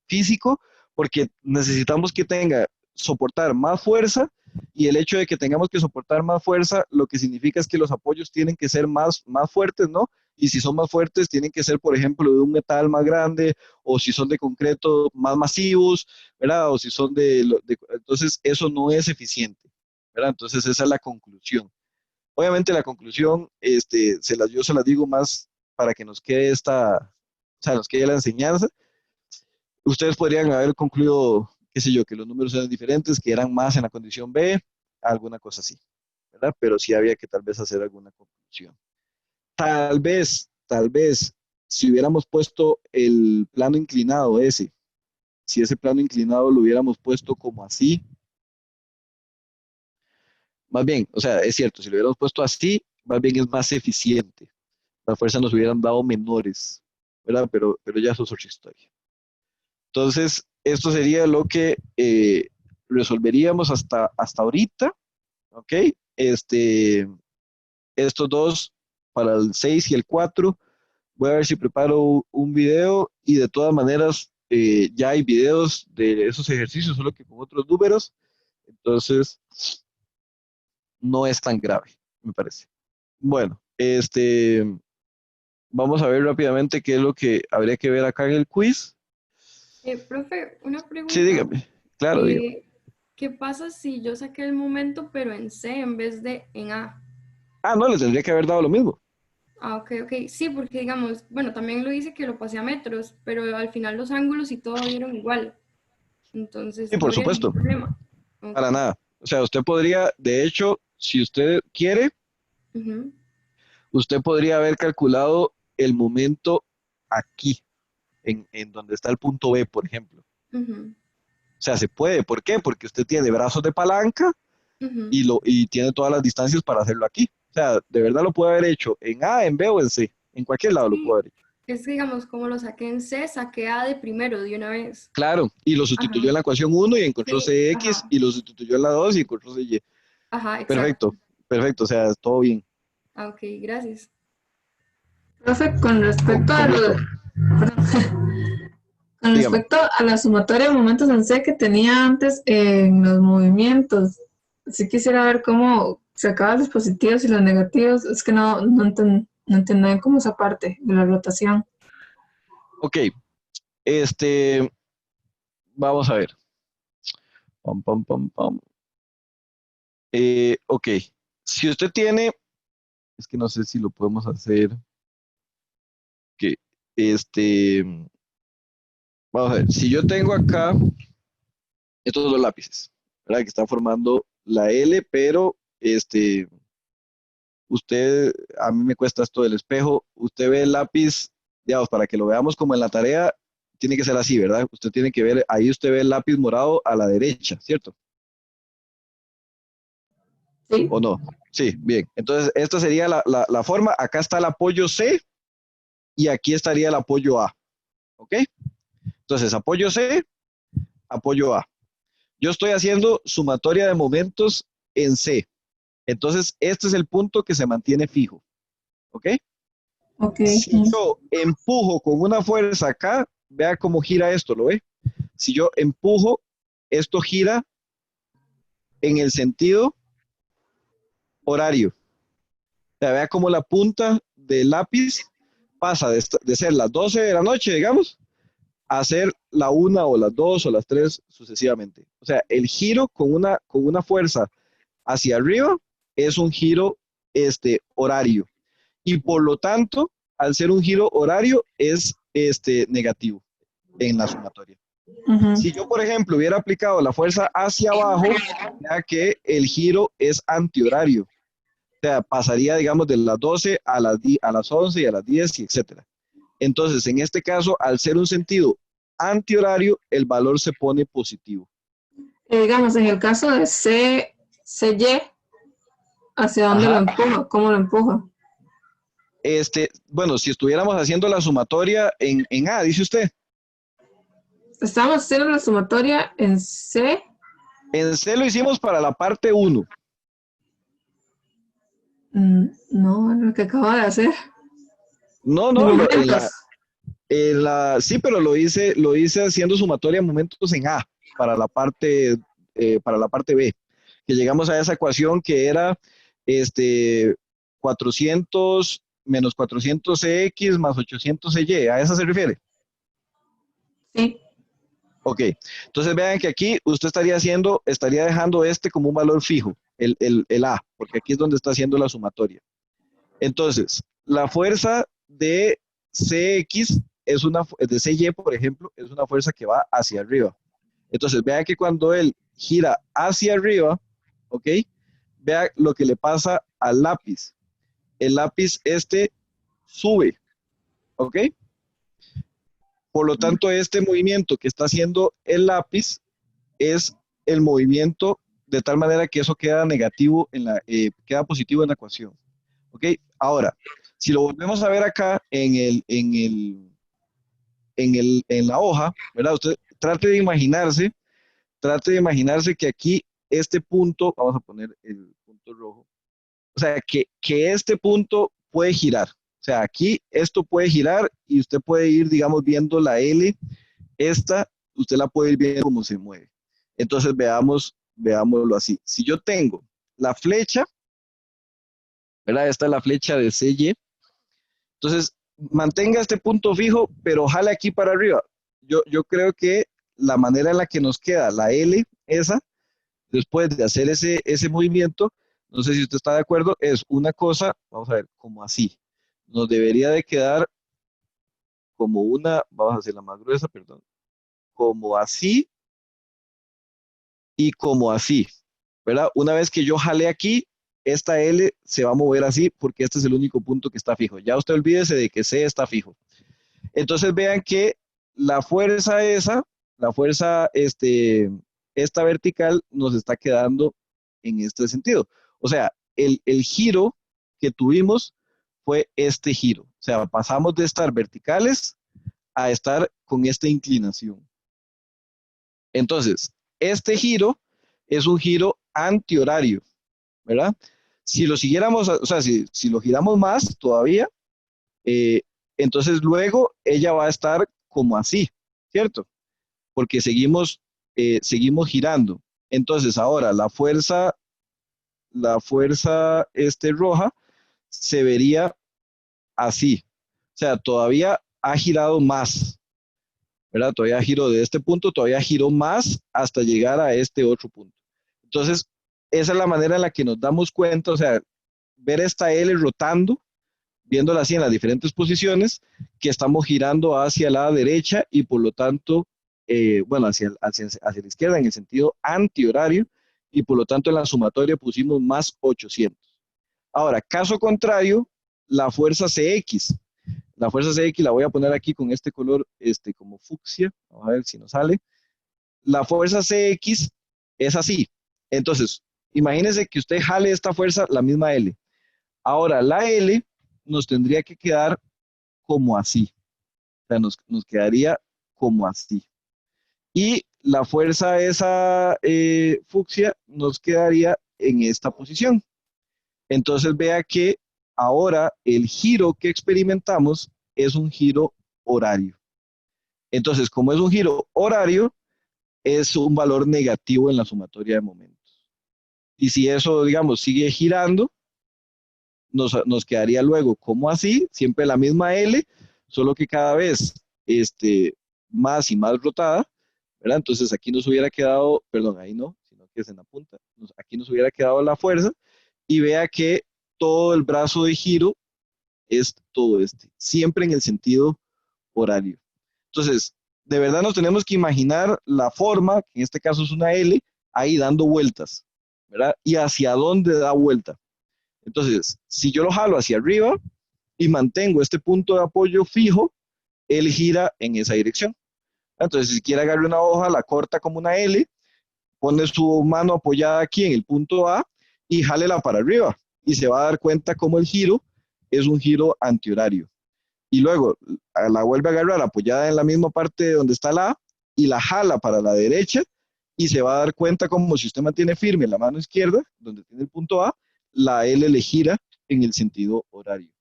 físico, porque necesitamos que tenga soportar más fuerza, y el hecho de que tengamos que soportar más fuerza, lo que significa es que los apoyos tienen que ser más fuertes, ¿no? Y si son más fuertes, tienen que ser, por ejemplo, de un metal más grande, o si son de concreto, más masivos, ¿verdad? O si son entonces, eso no es eficiente, ¿verdad? Entonces, esa es la conclusión. Obviamente, la conclusión, yo se las digo más para que nos quede o sea, nos quede la enseñanza. Ustedes podrían haber concluido, qué sé yo, que los números eran diferentes, que eran más en la condición B, alguna cosa así, ¿verdad? Pero sí había que tal vez hacer alguna conclusión. Tal vez, si hubiéramos puesto el plano inclinado si ese plano inclinado lo hubiéramos puesto como así, más bien, o sea, es cierto, si lo hubiéramos puesto así, más bien es más eficiente. Las fuerzas nos hubieran dado menores, ¿verdad? Pero ya eso es otra historia. Entonces, esto sería lo que resolveríamos hasta ahorita, ¿ok? Estos dos, para el 6 y el 4, Voy a ver si preparo un video y de todas maneras ya hay videos de esos ejercicios, solo que con otros números. Entonces, no es tan grave, me parece. Bueno, vamos a ver rápidamente qué es lo que habría que ver acá en el quiz. Profe, una Sí, pregunta. dígame. Claro, dígame. ¿Qué pasa si yo saqué el momento pero en C en vez de en A? Ah, no, le tendría que haber dado lo mismo. Ah, ok, ok. Sí, porque digamos, bueno, también lo hice que lo pasé a metros, pero al final los ángulos y todo dieron igual. Entonces, Sí, no por habría ningún supuesto, problema. para Ok. nada. O sea, usted podría, de hecho, si usted quiere, Ujú, usted podría haber calculado el momento aquí, en donde está el punto B, por ejemplo. ujú, O sea, se puede. ¿Por qué? Porque usted tiene brazos de palanca ujú. y tiene todas las distancias para hacerlo aquí. O sea, de verdad lo puede haber hecho en A, en B o en C. En cualquier lado lo puede Sí, haber hecho. es que digamos, como lo saqué en C, saqué A de primero de una vez. Claro, y lo sustituyó en Ajá. la ecuación uno y encontró Sí, CX ajá, y lo sustituyó en la 2 y encontró CY. ajá, exacto. Perfecto, perfecto, o sea, todo bien. Ah, ok, gracias. Profe, con Con, respecto con a gusto, con dígame. respecto a la sumatoria de momentos en C que tenía antes en los movimientos, sí quisiera ver cómo sacaba los positivos y los negativos. Es que no entendía cómo esa parte de la rotación. Ok, este, vamos a ver. Pam, pam, pam, pam. Ok, si usted tiene, es que no sé si lo podemos hacer, que, este, vamos a ver, si yo tengo acá estos dos lápices, ¿verdad? Que están formando la L, pero usted, a mí me cuesta esto del espejo, usted ve el lápiz, digamos, para que lo veamos como en la tarea, tiene que ser así, ¿verdad? Usted tiene que ver, ahí usted ve el lápiz morado a la derecha, ¿cierto? Sí. ¿O no? Sí, bien. Entonces, esta sería la forma, acá está el apoyo C y aquí estaría el apoyo A, ¿ok? Entonces, apoyo C, apoyo A. Yo estoy haciendo sumatoria de momentos en C. Entonces, este es el punto que se mantiene fijo, ¿ok? Ok. Si yo empujo con una fuerza acá, vea cómo gira esto, ¿lo ve? Si yo empujo, esto gira en el sentido horario. O sea, vea cómo la punta del lápiz pasa de ser las 12 de la noche, digamos, a ser la 1 o las 2 o las 3 sucesivamente. O sea, el giro con una fuerza hacia arriba es un giro horario. Y por lo tanto, al ser un giro horario, es negativo en la sumatoria. Ujú. Si yo, por ejemplo, hubiera aplicado la fuerza hacia abajo, ya que el giro es antihorario. O sea, pasaría, digamos, de las 12 a las 11 y a las 10 y etcétera. Entonces, en este caso, al ser un sentido antihorario, el valor se pone positivo. Digamos, en el caso de CY, ¿hacia dónde lo Ajá. empuja? ¿Cómo lo empuja? Bueno, si estuviéramos haciendo la sumatoria en A, dice usted. Estamos haciendo la sumatoria en C. En C lo hicimos para la parte 1. No, lo que acabo de hacer. No, De no, momentos. sí, pero lo hice haciendo sumatoria de momentos en A para la parte B, que llegamos a esa ecuación que era 400 menos 400x más 800y, ¿a esa se refiere? Sí. Ok, entonces vean que aquí usted estaría dejando como un valor fijo, el A, porque aquí es donde está haciendo la sumatoria. Entonces, la fuerza de CX de CY, por ejemplo, es una fuerza que va hacia arriba. Entonces, vea que cuando él gira hacia arriba, ¿ok? Vea lo que le pasa al lápiz. El lápiz sube, ¿ok? Por lo tanto, este movimiento que está haciendo el lápiz es el movimiento de tal manera que eso queda negativo queda positivo en la ecuación. ¿Ok? Ahora, si lo volvemos a ver acá en la hoja, ¿verdad? Usted trate de imaginarse que aquí este punto, vamos a poner el punto rojo, o sea, que este punto puede girar, O sea, aquí esto puede girar y usted puede ir, digamos, viendo la L, esta, usted la puede ir viendo cómo se mueve. Entonces veámoslo así. Si yo tengo la flecha, ¿verdad? Esta es la flecha de CY. Entonces, mantenga este punto fijo, pero jale aquí para arriba. Yo creo que la manera en la que nos queda la L, esa, después de hacer ese movimiento, no sé si usted está de acuerdo, es una cosa, vamos a ver, como así. Nos debería de quedar como una, vamos a hacerla más gruesa, perdón, como así y como así, ¿verdad? Una vez que yo jale aquí, esta L se va a mover así porque este es el único punto que está fijo. Ya usted olvídese de que C está fijo. Entonces vean que la fuerza esa, la fuerza esta vertical nos está quedando en este sentido. O sea, el giro que tuvimos fue este giro. O sea, pasamos de estar verticales a estar con esta inclinación. Entonces, este giro es un giro antihorario, ¿verdad? Si lo siguiéramos, o sea, si lo giramos más todavía, eh, entonces luego ella va a estar como así, ¿cierto? Porque seguimos girando. Entonces ahora la fuerza roja se vería así. O sea, todavía ha girado más, ¿verdad? Todavía giró de este punto, todavía giró más hasta llegar a este otro punto. Entonces, esa es la manera en la que nos damos cuenta, o sea, ver esta L rotando, viéndola así en las diferentes posiciones, que estamos girando hacia la derecha y por lo tanto, bueno, hacia la izquierda en el sentido antihorario y por lo tanto en la sumatoria pusimos más 800. Ahora, caso contrario, la fuerza CX. La fuerza CX la voy a poner aquí con este color como fucsia. Vamos a ver si nos sale. La fuerza CX es así. Entonces, imagínense que usted jale esta fuerza, la misma L. Ahora, la L nos tendría que quedar como así. O sea, nos quedaría como así. Y la fuerza esa fucsia nos quedaría en esta posición. Entonces vea que ahora el giro que experimentamos es un giro horario. Entonces, como es un giro horario, es un valor negativo en la sumatoria de momentos. Y si eso, digamos, sigue girando, nos quedaría luego como así, siempre la misma L, solo que cada vez más y más rotada, ¿verdad? Entonces aquí nos hubiera quedado, perdón, ahí no, sino que es en la punta, aquí nos hubiera quedado la fuerza y vea que todo el brazo de giro es todo siempre en el sentido horario. Entonces, de verdad nos tenemos que imaginar la forma, que en este caso es una L, ahí dando vueltas, ¿verdad? Y hacia dónde da vuelta. Entonces, si yo lo jalo hacia arriba y mantengo este punto de apoyo fijo, él gira en esa dirección. Entonces, si quiere agarrar una hoja, la corta como una L, pone su mano apoyada aquí en el punto A y jálela para arriba. Y se va a dar cuenta cómo el giro es un giro antihorario. Y luego la vuelve a agarrar apoyada en la misma parte donde está la A y la jala para la derecha y se va a dar cuenta como si usted mantiene firme la mano izquierda, donde tiene el punto A, la L le gira en el sentido horario.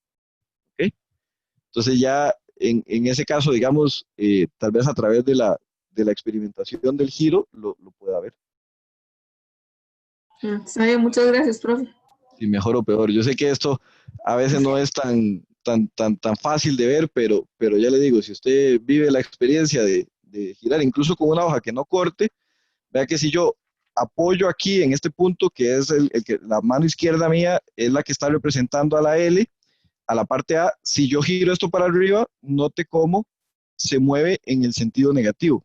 ¿Okay? Entonces ya en ese caso, digamos, tal vez a través de la experimentación del giro lo pueda ver. Está bien, muchas gracias, profe. Si mejor o peor. Yo sé que esto a veces no es tan fácil de ver, pero ya le digo, si usted vive la experiencia de girar, incluso con una hoja que no corte, vea que si yo apoyo aquí en este punto, que es el que la mano izquierda mía es la que está representando a la L, a la parte A, si yo giro esto para arriba, note cómo se mueve en el sentido negativo.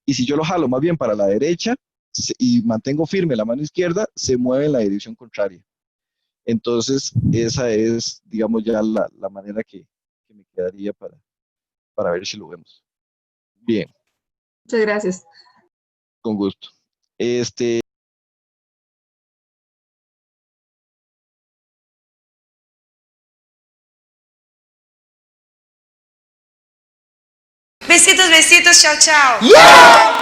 Y si yo lo jalo más bien para la derecha y mantengo firme la mano izquierda, se mueve en la dirección contraria. Entonces, esa es, digamos, ya la manera que me quedaría para ver si lo vemos. Bien. Muchas gracias. Con gusto. Besitos, besitos, chao, chao.